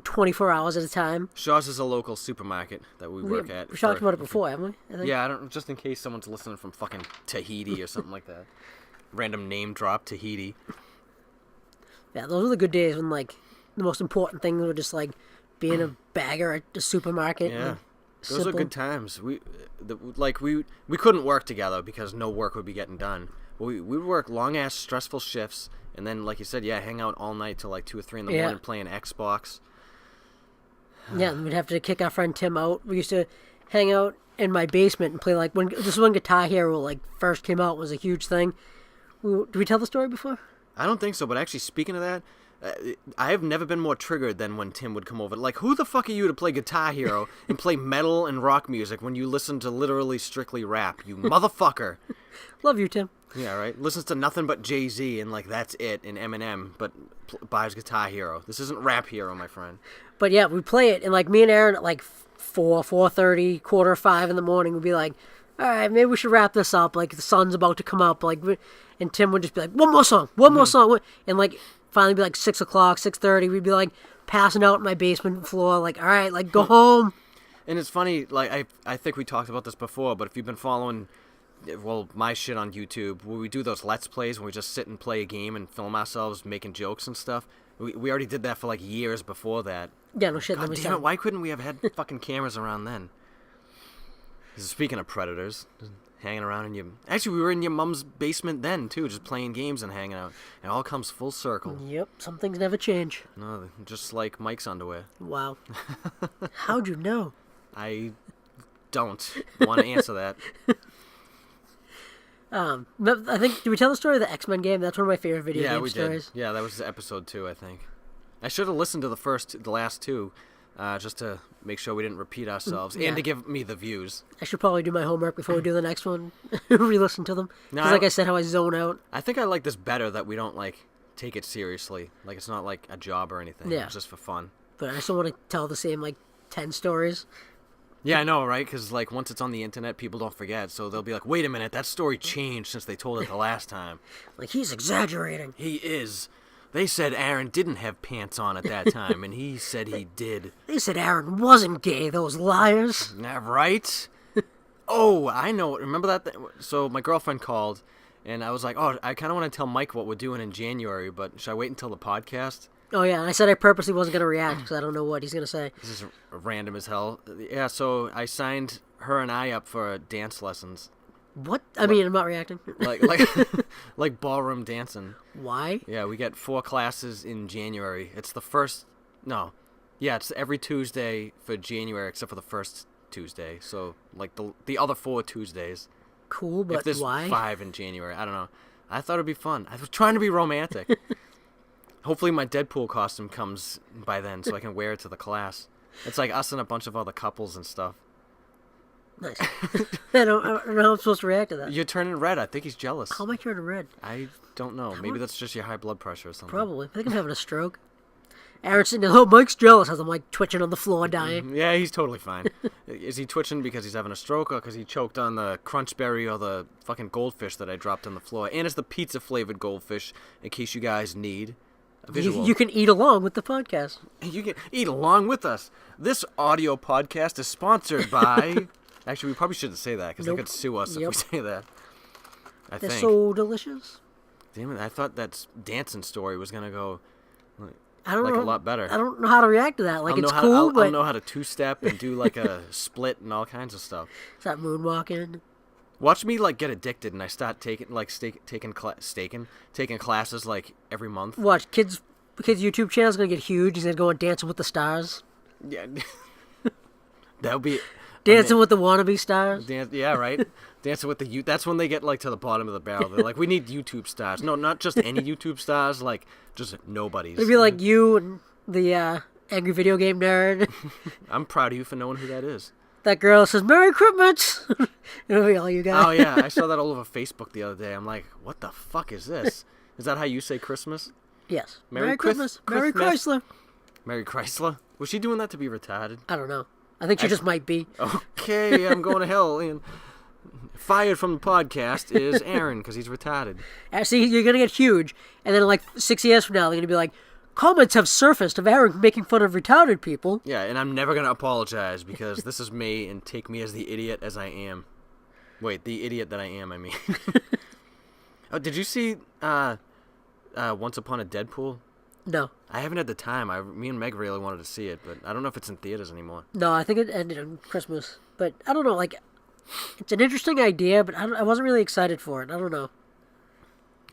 24 hours at a time. Shaw's is a local supermarket that we work at. We talked about it before, haven't we? I think. Yeah, I don't. Just in case someone's listening from fucking Tahiti or something like that. Random name drop Tahiti. Yeah, those were the good days when like the most important things were just like being a bagger at the supermarket. Yeah, those simple. are good times. We couldn't work together because no work would be getting done. We would work long ass stressful shifts, and then like you said, hang out all night till like 2 or 3 in the morning playing Xbox. Yeah, and we'd have to kick our friend Tim out. We used to hang out in my basement and play like when Guitar Hero like first came out was a huge thing. Did we tell the story before? I don't think so, but actually speaking of that, I have never been more triggered than when Tim would come over. Like, who the fuck are you to play Guitar Hero and play metal and rock music when you listen to literally strictly rap, you motherfucker? Love you, Tim. Yeah, right. Listens to nothing but Jay-Z and like that's it, and Eminem, but buys Guitar Hero. This isn't Rap Hero, my friend. But yeah, we play it, and like me and Aaron at like 4:30, 4:45 in the morning, would be like, all right, maybe we should wrap this up. Like the sun's about to come up. Like, and Tim would just be like, one more song, and like finally be like 6 o'clock, 6:30. We'd be like passing out in my basement floor. Like, all right, like go home. And it's funny, like I think we talked about this before, but if you've been following, my shit on YouTube, where we do those Let's Plays, when we just sit and play a game and film ourselves making jokes and stuff. We already did that for like years before that. Yeah, no shit. God damn it! Why couldn't we have had fucking cameras around then? Speaking of predators, just hanging around in your... Actually, we were in your mom's basement then, too, just playing games and hanging out. It all comes full circle. Yep, some things never change. No, just like Mike's underwear. Wow. How'd you know? I don't want to answer that. I think, did we tell the story of the X-Men game? That's one of my favorite video game stories. Yeah, that was episode 2, I think. I should have listened to the last 2, just to make sure we didn't repeat ourselves, and to give me the views. I should probably do my homework before we do the next one. Re-listen to them. Because like I said, how I zone out. I think I like this better that we don't, like, take it seriously. Like, it's not, like, a job or anything. Yeah. It's just for fun. But I just don't want to tell the same, like, 10 stories. Yeah, I know, right? Because, like, once it's on the internet, people don't forget. So they'll be like, wait a minute, that story changed since they told it the last time. Like, he's exaggerating. He is. They said Aaron didn't have pants on at that time, and he said he did. They said Aaron wasn't gay, those liars. Right? Oh, I know. Remember that? So my girlfriend called, and I was like, oh, I kind of want to tell Mike what we're doing in January, but should I wait until the podcast? Oh, yeah, and I said I purposely wasn't going to react because I don't know what he's going to say. This is random as hell. Yeah, so I signed her and I up for dance lessons. What? I mean, I'm not reacting. like ballroom dancing. Why? Yeah, we get 4 classes in January. It's the first... No. Yeah, it's every Tuesday for January except for the first Tuesday. So, like, the other 4 Tuesdays. cool, but if there's why? 5 in January, I don't know. I thought it'd be fun. I was trying to be romantic. Hopefully my Deadpool costume comes by then so I can wear it to the class. It's like us and a bunch of other couples and stuff. Nice. I don't know how I'm supposed to react to that. You're turning red. I think he's jealous. How am I turning red? I don't know. Maybe that's just your high blood pressure or something. Probably. I think I'm having a stroke. Aaron's sitting there, oh, Mike's jealous as I'm like twitching on the floor, dying. Yeah, he's totally fine. Is he twitching because he's having a stroke or because he choked on the crunch berry or the fucking goldfish that I dropped on the floor? And it's the pizza-flavored goldfish, in case you guys need a visual. You can eat along with the podcast. You can eat along with us. This audio podcast is sponsored by... Actually, we probably shouldn't say that because they could sue us if we say that. They're so delicious. Damn it, I thought that dancing story was going to go I don't know, a lot better. I don't know how to react to that. Like, it's cool, I'll know how to two-step and do like a split and all kinds of stuff. Start moonwalking. Watch me like get addicted and I start taking classes like every month. Watch, kids' YouTube channel's going to get huge. He's going to go on Dancing with the Stars. Yeah. That would be... Dancing with the wannabe stars. Yeah, right. Dancing with the that's when they get like to the bottom of the barrel. They're like, we need YouTube stars. No, not just any YouTube stars. Like just nobody's. It'd be like you and the angry video game nerd. I'm proud of you for knowing who that is. That girl says Merry Christmas. It'll be all you guys. Oh yeah, I saw that all over Facebook the other day. I'm like, what the fuck is this? Is that how you say Christmas? Yes. Merry Christmas. Merry Chrysler. Merry Chrysler. Was she doing that to be retarded? I don't know. I think she just might be. Okay, I'm going to hell. And fired from the podcast is Aaron because he's retarded. See, you're going to get huge. And then like 6 years from now, they're going to be like, comments have surfaced of Aaron making fun of retarded people. Yeah, and I'm never going to apologize because this is me and take me as the idiot as I am. Wait, the idiot that I am, I mean. Oh, did you see Once Upon a Deadpool? No. I haven't had the time. Me and Meg really wanted to see it, but I don't know if it's in theaters anymore. No, I think it ended on Christmas. But I don't know, like, it's an interesting idea, but I wasn't really excited for it. I don't know.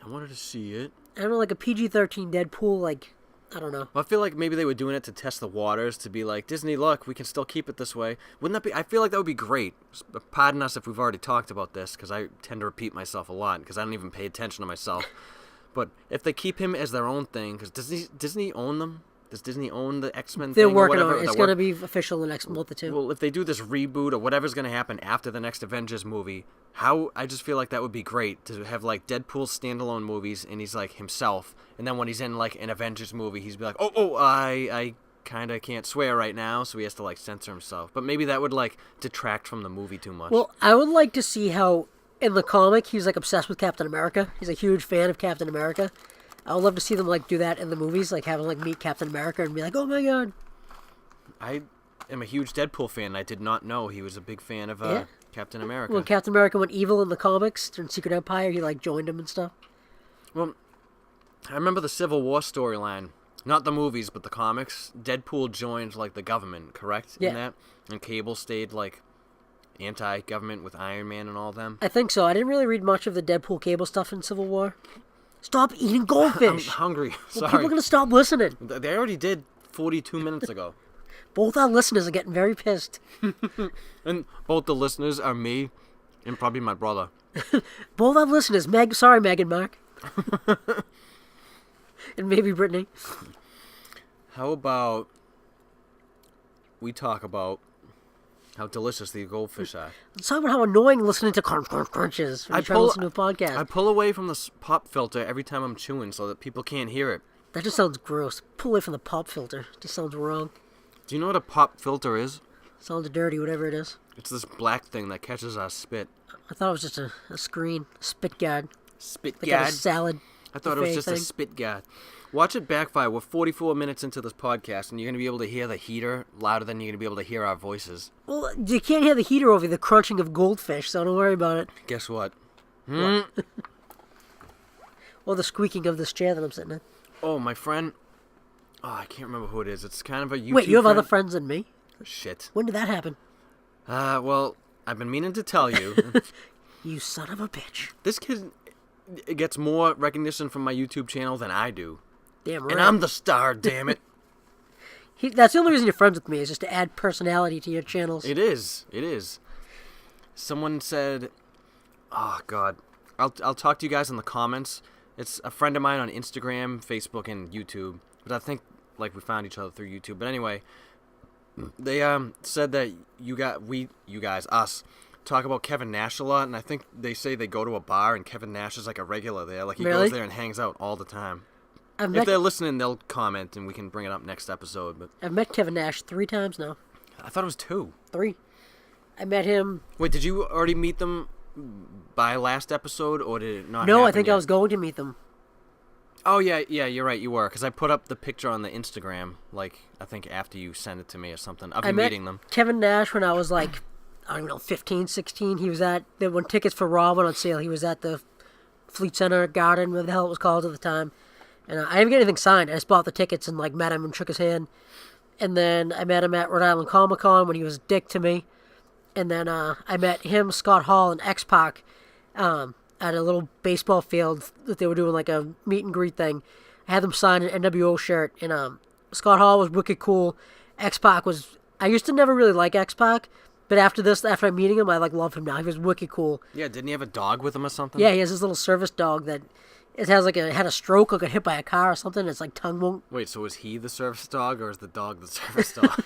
I wanted to see it. I don't know, like a PG-13 Deadpool, like, I don't know. Well, I feel like maybe they were doing it to test the waters, to be like, Disney, look, we can still keep it this way. Wouldn't that be... I feel like that would be great. Pardon us if we've already talked about this, because I tend to repeat myself a lot, because I don't even pay attention to myself. But if they keep him as their own thing, because Disney own them? Does Disney own the X-Men thing? They're working or whatever? on it. It's going to be official in the next month or two. Well, if they do this reboot or whatever's going to happen after the next Avengers movie, I just feel like that would be great to have like Deadpool standalone movies and he's like himself, and then when he's in like an Avengers movie, he's be like, I kind of can't swear right now, so he has to like censor himself. But maybe that would like detract from the movie too much. Well, I would like to see how in the comic he's like obsessed with Captain America. He's a huge fan of Captain America. I would love to see them like do that in the movies, like have him like meet Captain America and be like, "Oh my god!" I am a huge Deadpool fan. I did not know he was a big fan of Captain America. When Captain America went evil in the comics during Secret Empire, he like joined him and stuff. Well, I remember the Civil War storyline, not the movies, but the comics. Deadpool joined like the government, correct? Yeah. In that, and Cable stayed like anti-government with Iron Man and all them. I think so. I didn't really read much of the Deadpool Cable stuff in Civil War. Stop eating goldfish. I'm hungry. Sorry. Well, people are going to stop listening. They already did 42 minutes ago. Both our listeners are getting very pissed. And both the listeners are me and probably my brother. Both our listeners. Sorry, Meg and Mark. And maybe Brittany. How about we talk about how delicious the goldfish are? Let's talk about how annoying listening to crunch, crunch, crunch is when you try to listen to a podcast. I pull away from the pop filter every time I'm chewing so that people can't hear it. That just sounds gross. Pull away from the pop filter. Just sounds wrong. Do you know what a pop filter is? Sounds dirty, whatever it is. It's this black thing that catches our spit. I thought it was just a screen. Spit guard. Spit Like guard? a salad. I thought it was just a spit guard. Watch it backfire. We're 44 minutes into this podcast, and you're going to be able to hear the heater louder than you're going to be able to hear our voices. Well, you can't hear the heater over the crunching of goldfish, so don't worry about it. Guess what? Or the squeaking of this chair that I'm sitting in. Oh, my friend. Oh, I can't remember who it is. It's kind of a YouTube Wait, you have friend. other friends than me? Shit. When did that happen? Well, I've been meaning to tell you. You son of a bitch. This kid gets more recognition from my YouTube channel than I do. Damn right. And I'm the star, damn it. That's the only reason you're friends with me, is just to add personality to your channels. It is. It is. Someone said, Oh God, I'll talk to you guys in the comments. It's a friend of mine on Instagram, Facebook, and YouTube. But I think like we found each other through YouTube. But anyway, they said that you guys, us, talk about Kevin Nash a lot, and I think they say they go to a bar and Kevin Nash is like a regular there. Like he Really? goes there and hangs out all the time. I've If they're listening, they'll comment and we can bring it up next episode. But I've met Kevin Nash 3 times now. I thought it was 2. 3. I met him. Wait, did you already meet them by last episode, or did it not? No, I happen think yet? I was going to meet them. Oh yeah, you're right. You were, because I put up the picture on the Instagram, like I think after you sent it to me or something of I you met meeting them. Kevin Nash when I was like, I don't know, 15, 16. He was when tickets for Raw went on sale, he was at the Fleet Center Garden, whatever the hell it was called at the time. And I didn't get anything signed. I just bought the tickets and like met him and shook his hand. And then I met him at Rhode Island Comic Con when he was a dick to me. And then I met him, Scott Hall, and X-Pac at a little baseball field that they were doing like a meet and greet thing. I had them sign an NWO shirt, and Scott Hall was wicked cool. X-Pac was... I used to never really like X-Pac, but after meeting him, I like love him now. He was wicked cool. Yeah, didn't he have a dog with him or something? Yeah, he has this little service dog that it has had a stroke or got hit by a car or something. Its like tongue won't... Wait, so was he the service dog, or is the dog the service dog?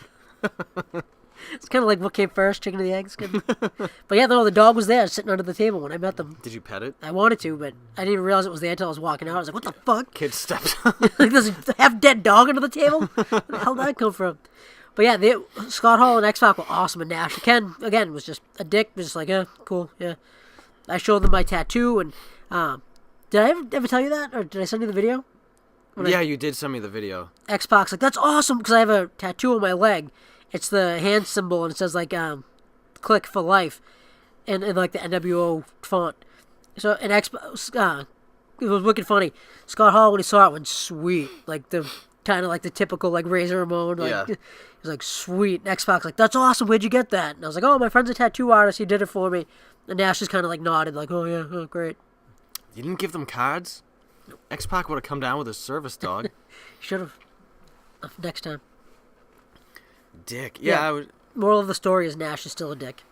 It's kind of like what came first, chicken or the eggs. But yeah, no, the dog was there sitting under the table when I met them. Did you pet it? I wanted to, but I didn't even realize it was there until I was walking out. I was like, what the fuck? Kid stepped. Like, there's a half-dead dog under the table? Where the hell did that come from? But yeah, Scott Hall and X-Pac were awesome, and Nash, again, was just a dick. Was just like, yeah, cool, yeah. I showed them my tattoo, and did I ever tell you that? Or did I send you the video? Yeah, you did send me the video. X-Pac's like, that's awesome, because I have a tattoo on my leg. It's the hand symbol, and it says, like, click for life, in like, the NWO font. So, and it was wicked funny. Scott Hall, when he saw it, went sweet. Like, the kind of like the typical, like, Razor Ramon. Like, Yeah. He was like, sweet. And X-Pac's like, that's awesome, where'd you get that? And I was like, oh, my friend's a tattoo artist, he did it for me. And Nash just kind of, like, nodded, like, oh, yeah, oh, great. You didn't give them cards? X-Pac would have come down with his service dog. Should have. Next time. Dick. Yeah. Moral of the story is Nash is still a dick.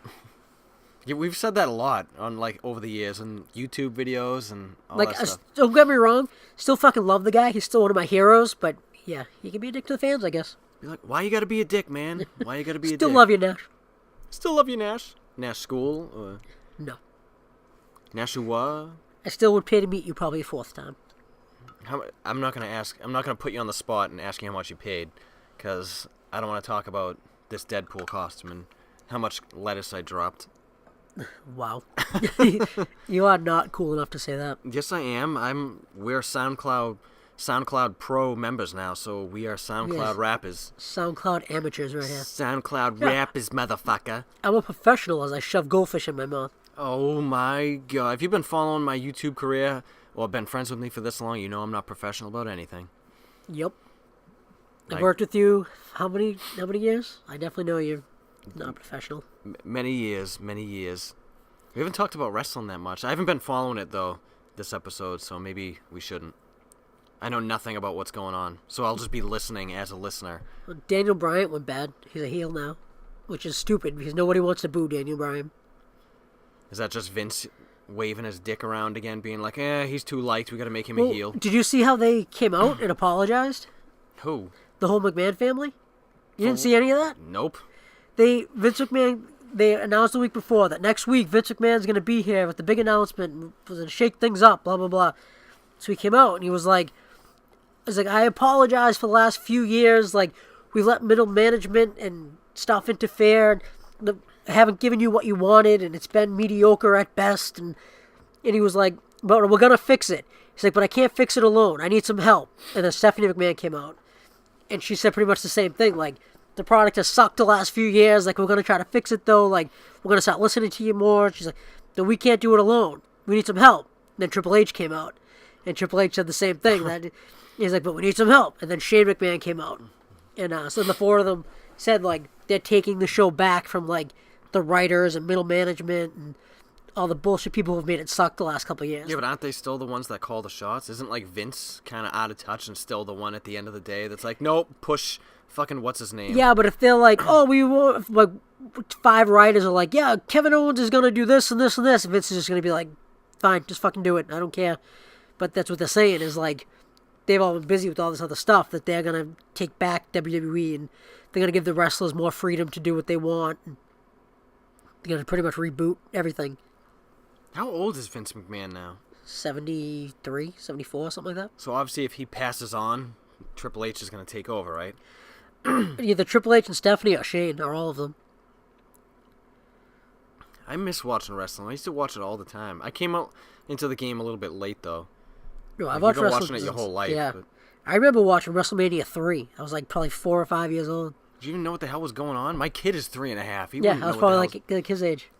Yeah, we've said that a lot on like over the years and YouTube videos and all Like, that stuff. don't get me wrong, still fucking love the guy. He's still one of my heroes, but yeah, he can be a dick to the fans, I guess. Be like, why you gotta be a dick, man? Why you gotta be a dick? Still love you, Nash. Still love you, Nash. Nash School? Or No. Nashua? I still would pay to meet you probably a 4th time. I'm not gonna put you on the spot and ask you how much you paid, because I don't want to talk about this Deadpool costume and how much lettuce I dropped. Wow. You are not cool enough to say that. Yes, I am. We're SoundCloud Pro members now, so we are SoundCloud Yes. rappers. SoundCloud amateurs right here. SoundCloud rappers, motherfucker. I'm a professional as I shove goldfish in my mouth. Oh my god. If you've been following my YouTube career or been friends with me for this long, you know I'm not professional about anything. Yep. I've Like- worked with you how many years? I definitely know you're not professional. Many years. We haven't talked about wrestling that much. I haven't been following it, though, this episode, so maybe we shouldn't. I know nothing about what's going on, so I'll just be listening as a listener. Well, Daniel Bryan went bad. He's a heel now, which is stupid because nobody wants to boo Daniel Bryan. Is that just Vince waving his dick around again, being like, he's too liked, we gotta make him Well, a heel? did you see how they came out and apologized? Who? The whole McMahon family? You didn't see any of that? Nope. Vince McMahon, they announced the week before that next week Vince McMahon's going to be here with the big announcement and was going to shake things up, blah, blah, blah. So he came out and he was like, I apologize for the last few years. Like, we let middle management and stuff interfere. I haven't given you what you wanted and it's been mediocre at best. And he was like, but we're going to fix it. He's like, but I can't fix it alone. I need some help. And then Stephanie McMahon came out. And she said pretty much the same thing. Like, the product has sucked the last few years. Like, we're going to try to fix it, though. Like, we're going to start listening to you more. She's like, no, we can't do it alone. We need some help. And then Triple H came out. And Triple H said the same thing. That he's like, but we need some help. And then Shane McMahon came out. And so the 4 of them said, like, they're taking the show back from, like, the writers and middle management and all the bullshit people who have made it suck the last couple of years. Yeah, but aren't they still the ones that call the shots? Isn't, like, Vince kind of out of touch and still the one at the end of the day that's like, nope, push fucking what's his name? Yeah, but if they're like, oh, we want, like, 5 writers are like, yeah, Kevin Owens is gonna do this and this and this, Vince is just gonna be like, fine, just fucking do it. I don't care. But that's what they're saying is like, they've all been busy with all this other stuff that they're gonna take back WWE and they're gonna give the wrestlers more freedom to do what they want. And they're gonna pretty much reboot everything. How old is Vince McMahon now? 73, 74, something like that. So obviously, if he passes on, Triple H is gonna take over, right? Either Triple H and Stephanie or Shane, or all of them. I miss watching wrestling. I used to watch it all the time. I came out into the game a little bit late, though. No, I've You've watched been wrestling watching it your whole life. Yeah. But I remember watching WrestleMania 3. I was like probably 4 or 5 years old. did you even know what the hell was going on? My kid is 3.5. He Yeah, wouldn't I was know probably what the like his age.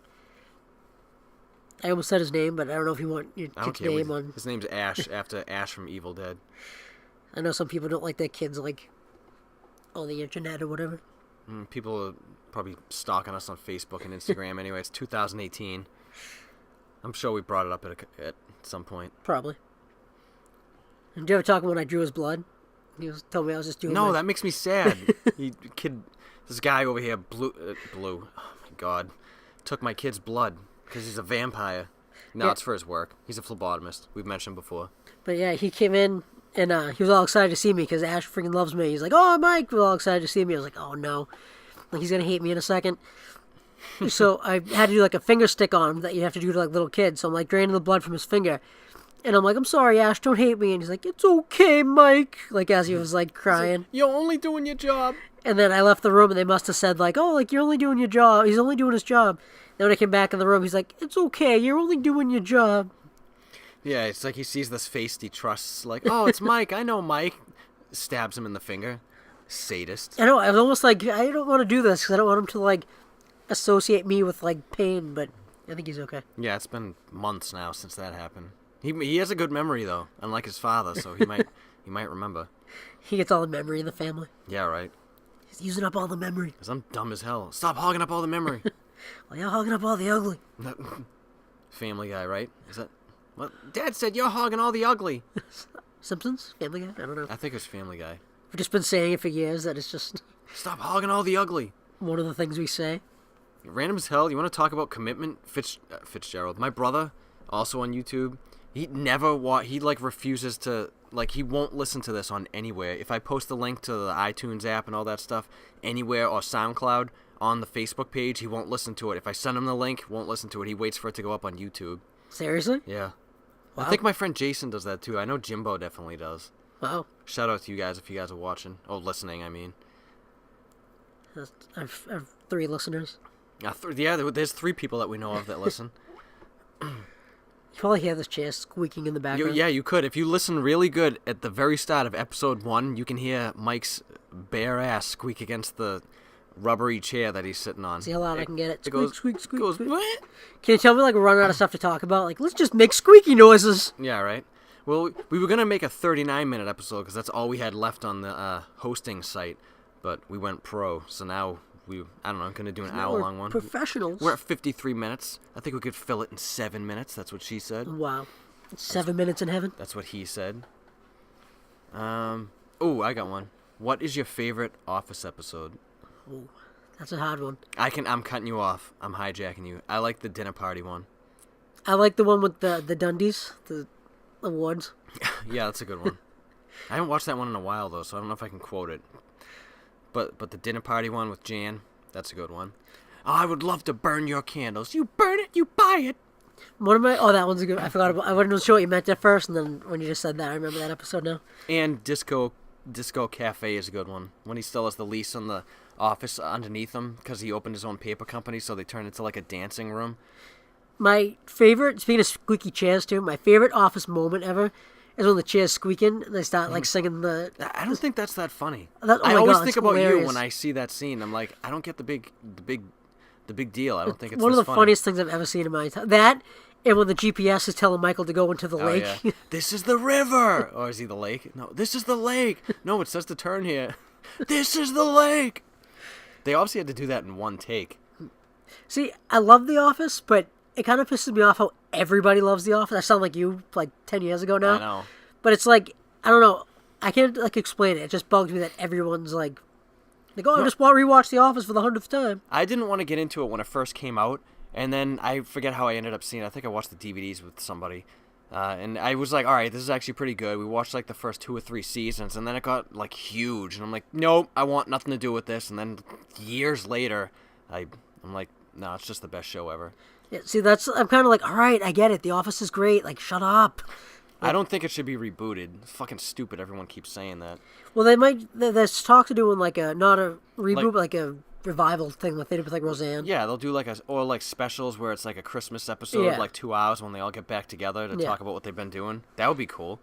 I almost said his name, but I don't know if you want your I don't kid's care. name on. His name's Ash, after Ash from Evil Dead. I know some people don't like their kids like on the internet or whatever. People are probably stalking us on Facebook and Instagram anyway. It's 2018. I'm sure we brought it up at some point. Probably. And did you ever talk when I drew his blood? Told me I was just doing. No, that makes me sad. This guy over here, blue. Oh my god, took my kid's blood because he's a vampire. No, Yeah. it's for his work. He's a phlebotomist. We've mentioned before. But yeah, he came in and he was all excited to see me because Ash freaking loves me. He's like, "Oh, Mike!" We're all excited to see me. I was like, "Oh no!" Like he's gonna hate me in a second. So I had to do like a finger stick on him that you have to do to like little kids. So I'm like draining the blood from his finger. And I'm like, I'm sorry, Ash, don't hate me. And he's like, it's okay, Mike. Like, as he was, like, crying. You're only doing your job. And then I left the room, and they must have said, like, oh, like, you're only doing your job. He's only doing his job. Then when I came back in the room, he's like, it's okay, you're only doing your job. Yeah, it's like he sees this face he trusts. Like, oh, it's Mike. I know Mike. Stabs him in the finger. Sadist. I know, I was almost like, I don't want to do this, because I don't want him to, like, associate me with, like, pain, but I think he's okay. Yeah, it's been months now since that happened. He has a good memory though, unlike his father, so he might remember. He gets all the memory in the family. Yeah, right. He's using up all the memory. 'Cause I'm dumb as hell. Stop hogging up all the memory. Well, you're hogging up all the ugly. Family Guy, right? Is that what Dad said? You're hogging all the ugly. Simpsons? Family Guy? I don't know. I think it was Family Guy. We've just been saying it for years that it's just Stop hogging all the ugly. one of the things we say. Random as hell. You want to talk about commitment? Fitzgerald, my brother, also on YouTube. He never he like refuses to, like, he won't listen to this on anywhere. If I post the link to the iTunes app and all that stuff anywhere, or SoundCloud on the Facebook page, he won't listen to it. If I send him the link, won't listen to it. He waits for it to go up on YouTube. Seriously? Yeah. Wow. I think my friend Jason does that too. I know Jimbo definitely does. Wow. Shout out to you guys if you guys are watching. Oh, listening, I mean. I have 3 listeners. Yeah, there's 3 people that we know of that listen. You probably hear this chair squeaking in the background. Yeah, you could. If you listen really good at the very start of episode 1, you can hear Mike's bare ass squeak against the rubbery chair that he's sitting on. See how loud I can get it? It goes, squeak, squeak, goes, squeak. "What?" Can you tell me, like, we're running out of stuff to talk about? Like, let's just make squeaky noises. Yeah, right. Well, we were going to make a 39-minute episode because that's all we had left on the hosting site, but we went pro, so now I'm going to do an hour-long one. Professionals. We're at 53 minutes. I think we could fill it in 7 minutes. That's what she said. Wow. 7 minutes in heaven? That's what he said. Oh, I got one. What is your favorite Office episode? Ooh, that's a hard one. I'm cutting you off. I'm hijacking you. I like the dinner party one. I like the one with the Dundies, the awards. Yeah, that's a good one. I haven't watched that one in a while, though, so I don't know if I can quote it. But the dinner party one with Jan, that's a good one. Oh, I would love to burn your candles. You burn it, you buy it. That one's a good. I forgot about. I wasn't sure what you meant at first, and then when you just said that, I remember that episode now. And Disco Cafe is a good one. When he still has the lease on the office underneath him because he opened his own paper company, so they turned it into like a dancing room. My favorite, speaking of squeaky chairs too, my favorite Office moment ever is when the chair's squeaking and they start like singing the. I don't think that's that funny. I always think about you when I see that scene. I'm like, I don't get the big deal. I don't think it's one of the funny. funniest things I've ever seen in my time. That and when the GPS is telling Michael to go into the lake. Yeah. This is the river, or is he the lake? No, this is the lake. No, it says to turn here. This is the lake. They obviously had to do that in one take. See, I love The Office, but it kind of pisses me off how everybody loves The Office. I sound like you, like 10 years ago now. I know. But it's like, I don't know. I can't, like, explain it. It just bugs me that everyone's, like, Like, I just rewatched The Office for the 100th time. I didn't want to get into it when it first came out, and then I forget how I ended up seeing it. I think I watched the DVDs with somebody. And I was like, all right, this is actually pretty good. We watched like the first 2 or 3 seasons, and then it got like huge, and I'm like, nope, I want nothing to do with this. And then years later, I'm like, no, it's just the best show ever. Yeah, see, I'm kind of like, all right, I get it. The Office is great. Like, shut up. I don't think it should be rebooted. It's fucking stupid. Everyone keeps saying that. Well, they might. There's talk to doing like not a reboot, but like a revival thing like they did with like Roseanne. Yeah, they'll do like specials where it's like a Christmas episode of like 2 hours when they all get back together to talk about what they've been doing. That would be cool.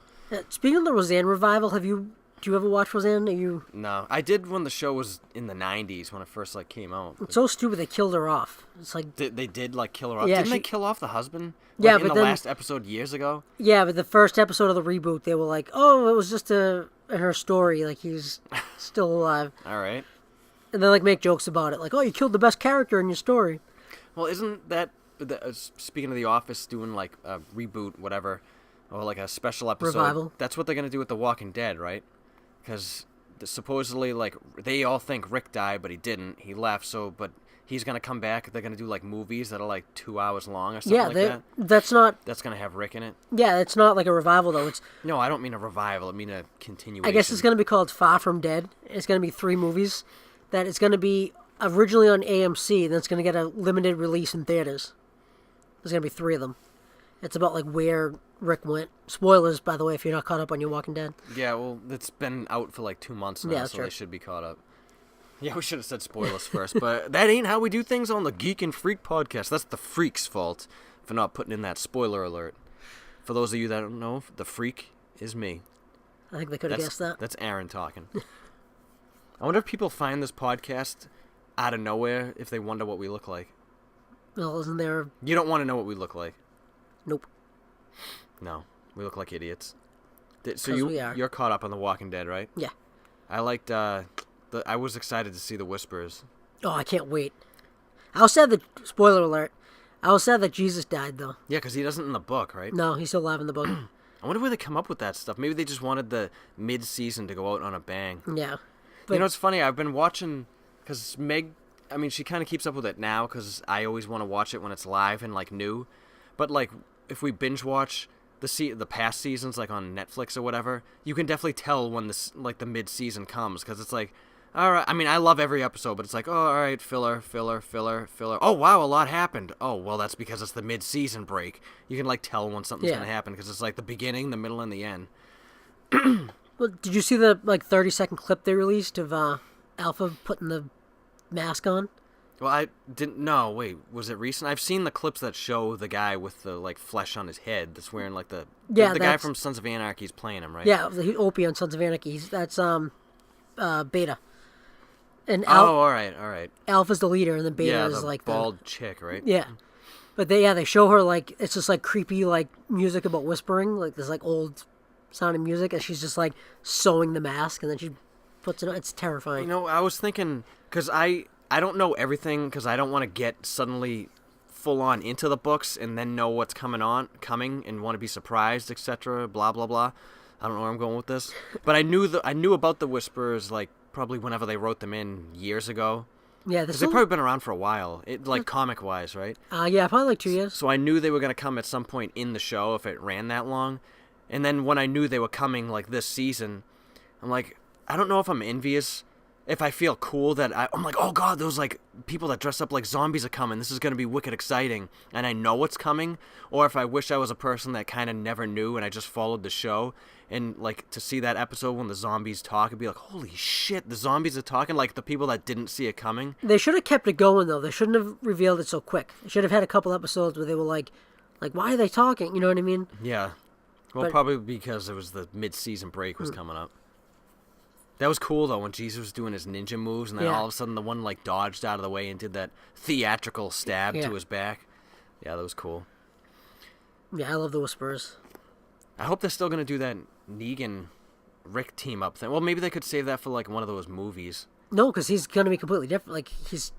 Speaking of the Roseanne revival, do you ever watch Roseanne? No, I did when the show was in the 90s when it first like came out. It's so stupid they killed her off. It's like they did like kill her off. Yeah, Didn't they kill off the husband? Yeah, in but the then, last episode years ago. Yeah, but the first episode of the reboot, they were like, "Oh, it was just her story. Like he's still alive." All right. And they like make jokes about it, like, "Oh, you killed the best character in your story." Well, isn't that speaking of The Office doing like a reboot, whatever, or like a special episode? Revival. That's what they're gonna do with The Walking Dead, right? Because supposedly, like, they all think Rick died, but he didn't. He left. But he's gonna come back. They're gonna do like movies that are like 2 hours long or something like that. That's not. That's gonna have Rick in it. Yeah, it's not like a revival though. No, I don't mean a revival. I mean a continuation. I guess it's gonna be called Far From Dead. It's gonna be 3 movies. That it's gonna be originally on AMC, and then it's gonna get a limited release in theaters. There's gonna be 3 of them. It's about like where Rick went. Spoilers, by the way, if you're not caught up on your Walking Dead. Yeah, well, it's been out for like 2 months now, so they should be caught up. Yeah, we should have said spoilers first, but that ain't how we do things on the Geek and Freak podcast. That's the Freak's fault for not putting in that spoiler alert. For those of you that don't know, the Freak is me. I think they could have guessed that. That's Aaron talking. I wonder if people find this podcast out of nowhere if they wonder what we look like. Well, isn't there... You don't want to know what we look like. Nope. No, we look like idiots. So you're caught up on The Walking Dead, right? Yeah. I liked, I was excited to see the Whispers. Oh, I can't wait. I was sad that, spoiler alert, I was sad that Jesus died, though. Yeah, because he doesn't in the book, right? No, he's still alive in the book. I wonder where they come up with that stuff. Maybe they just wanted the mid-season to go out on a bang. Yeah. But, you know, it's funny, I've been watching, because Meg, I mean, she kind of keeps up with it now, because I always want to watch it when it's live and, like, new. But, like, if we binge watch the past seasons, like, on Netflix or whatever, you can definitely tell when the mid-season comes, because it's like, all right, I mean, I love every episode, but it's like, oh, all right, filler. Oh, wow, a lot happened. Oh, well, that's because it's the mid-season break. You can, like, tell when something's going to happen, because it's, like, the beginning, the middle, and the end. Well, did you see the, 30-second clip they released of Alpha putting the mask on? Well, I didn't know. Wait, was it recent? I've seen the clips that show the guy with the, like, flesh on his head that's wearing, like, the guy from Sons of Anarchy is playing him, right? Yeah, Opie on Sons of Anarchy. That's, Beta. And all right. Alpha's the leader, and then Beta is like the bald chick, right? Yeah, but they show her like it's just like creepy like music about whispering, like this like old sounding music, and she's just like sewing the mask, and then she puts it on. It's terrifying. You know, I was thinking because I don't know everything because I don't want to get suddenly full on into the books and then know what's coming and want to be surprised, etc. Blah blah blah. I don't know where I'm going with this, but I knew about the Whisperers like. Probably whenever they wrote them in years ago. Yeah, because they've probably been around for a while, comic-wise, right? Yeah, probably like 2 years. So I knew they were going to come at some point in the show if it ran that long. And then when I knew they were coming, like, this season, I'm like, I don't know if I'm envious, if I feel cool that I'm like, oh, God, those, like, people that dress up like zombies are coming. This is going to be wicked exciting. And I know what's coming. Or if I wish I was a person that kind of never knew and I just followed the show. And, like, to see that episode when the zombies talk and be like, holy shit, the zombies are talking, like the people that didn't see it coming. They should have kept it going, though. They shouldn't have revealed it so quick. They should have had a couple episodes where they were like, why are they talking? You know what I mean? Yeah. Well, probably because it was the mid-season break was coming up. That was cool, though, when Jesus was doing his ninja moves, and then all of a sudden the one, like, dodged out of the way and did that theatrical stab to his back. Yeah, that was cool. Yeah, I love the Whisperers. I hope they're still going to do that Negan-Rick team-up thing. Well, maybe they could save that for, like, one of those movies. No, because he's going to be completely different. Like, he's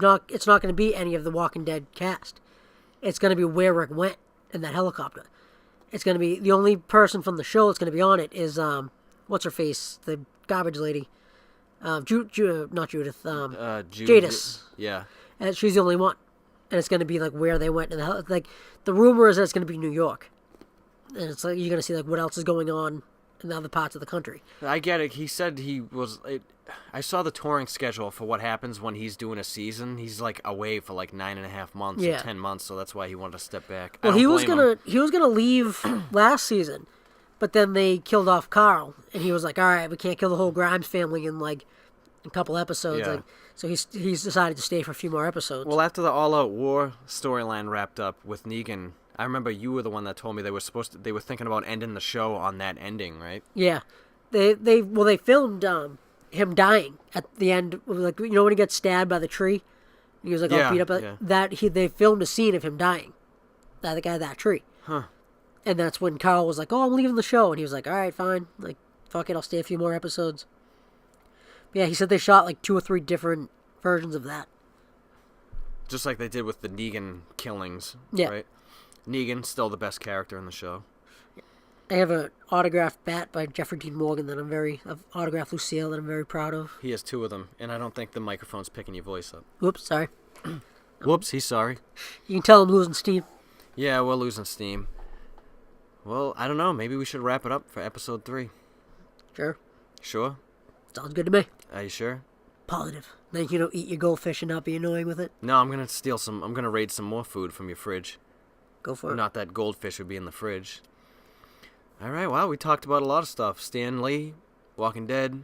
not... It's not going to be any of the Walking Dead cast. It's going to be where Rick went in that helicopter. It's going to be... The only person from the show that's going to be on it is, what's-her-face? The garbage lady. Not Judith. Jude, Jadis. Yeah. And she's the only one. And it's going to be like where they went. And like the rumor is that it's going to be New York. And it's like you're going to see like what else is going on in other parts of the country. I get it. He said he was. I saw the touring schedule for what happens when he's doing a season. He's like away for like 9.5 months or 10 months, so that's why he wanted to step back. Well, he was gonna leave last season, but then they killed off Carl, and he was like, "All right, we can't kill the whole Grimes family in like a couple episodes." Yeah. Like, so he's decided to stay for a few more episodes. Well, after the All Out War storyline wrapped up with Negan, I remember you were the one that told me they were thinking about ending the show on that ending, right? Yeah, they filmed him dying at the end, like when he gets stabbed by the tree, he was like all beat up. They filmed a scene of him dying, the guy that tree. Huh. And that's when Carl was like, "Oh, I'm leaving the show," and he was like, "All right, fine, like fuck it, I'll stay a few more episodes." But yeah, he said they shot like 2 or 3 different versions of that. Just like they did with the Negan killings, yeah. Right? Negan, still the best character in the show. I have an autographed bat by Jeffrey Dean Morgan that I've autographed Lucille that I'm very proud of. He has 2 of them, and I don't think the microphone's picking your voice up. Whoops, sorry. Whoops, he's sorry. You can tell I'm losing steam. Yeah, we're losing steam. Well, I don't know. Maybe we should wrap it up for episode 3. Sure. Sure? Sounds good to me. Are you sure? Positive. Then you don't eat your goldfish and not be annoying with it. No, I'm going to raid some more food from your fridge. Go for it. Not that goldfish would be in the fridge. All right, wow, we talked about a lot of stuff. Stanley, Walking Dead,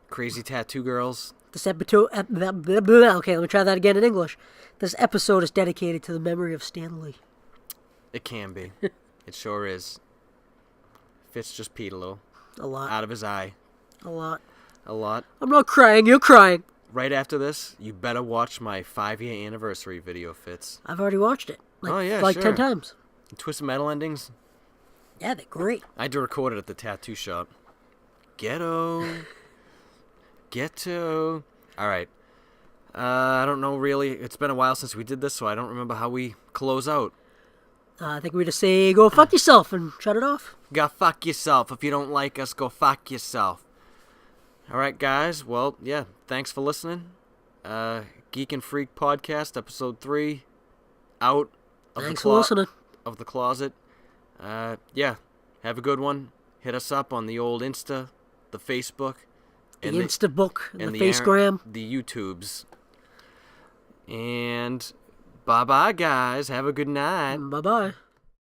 crazy tattoo girls. This episode... Okay, let me try that again in English. This episode is dedicated to the memory of Stanley. It can be. It sure is. Fitz just peed a little. A lot. Out of his eye. A lot. A lot. I'm not crying, you're crying. Right after this, you better watch my 5-year anniversary video, Fitz. I've already watched it. Sure. 10 times. Twisted Metal endings. Yeah, they're great. I had to record it at the tattoo shop. Ghetto. Ghetto. All right. I don't know really. It's been a while since we did this, so I don't remember how we close out. I think we just say, go fuck yourself and shut it off. Go fuck yourself. If you don't like us, go fuck yourself. All right, guys. Well, yeah, thanks for listening. Geek and Freak Podcast, Episode 3, out of Thanks for listening. Of the closet. Yeah, have a good one. Hit us up on the old Insta, the Facebook. The Instabook, and the Facegram. The YouTubes. And bye-bye, guys. Have a good night. Bye-bye.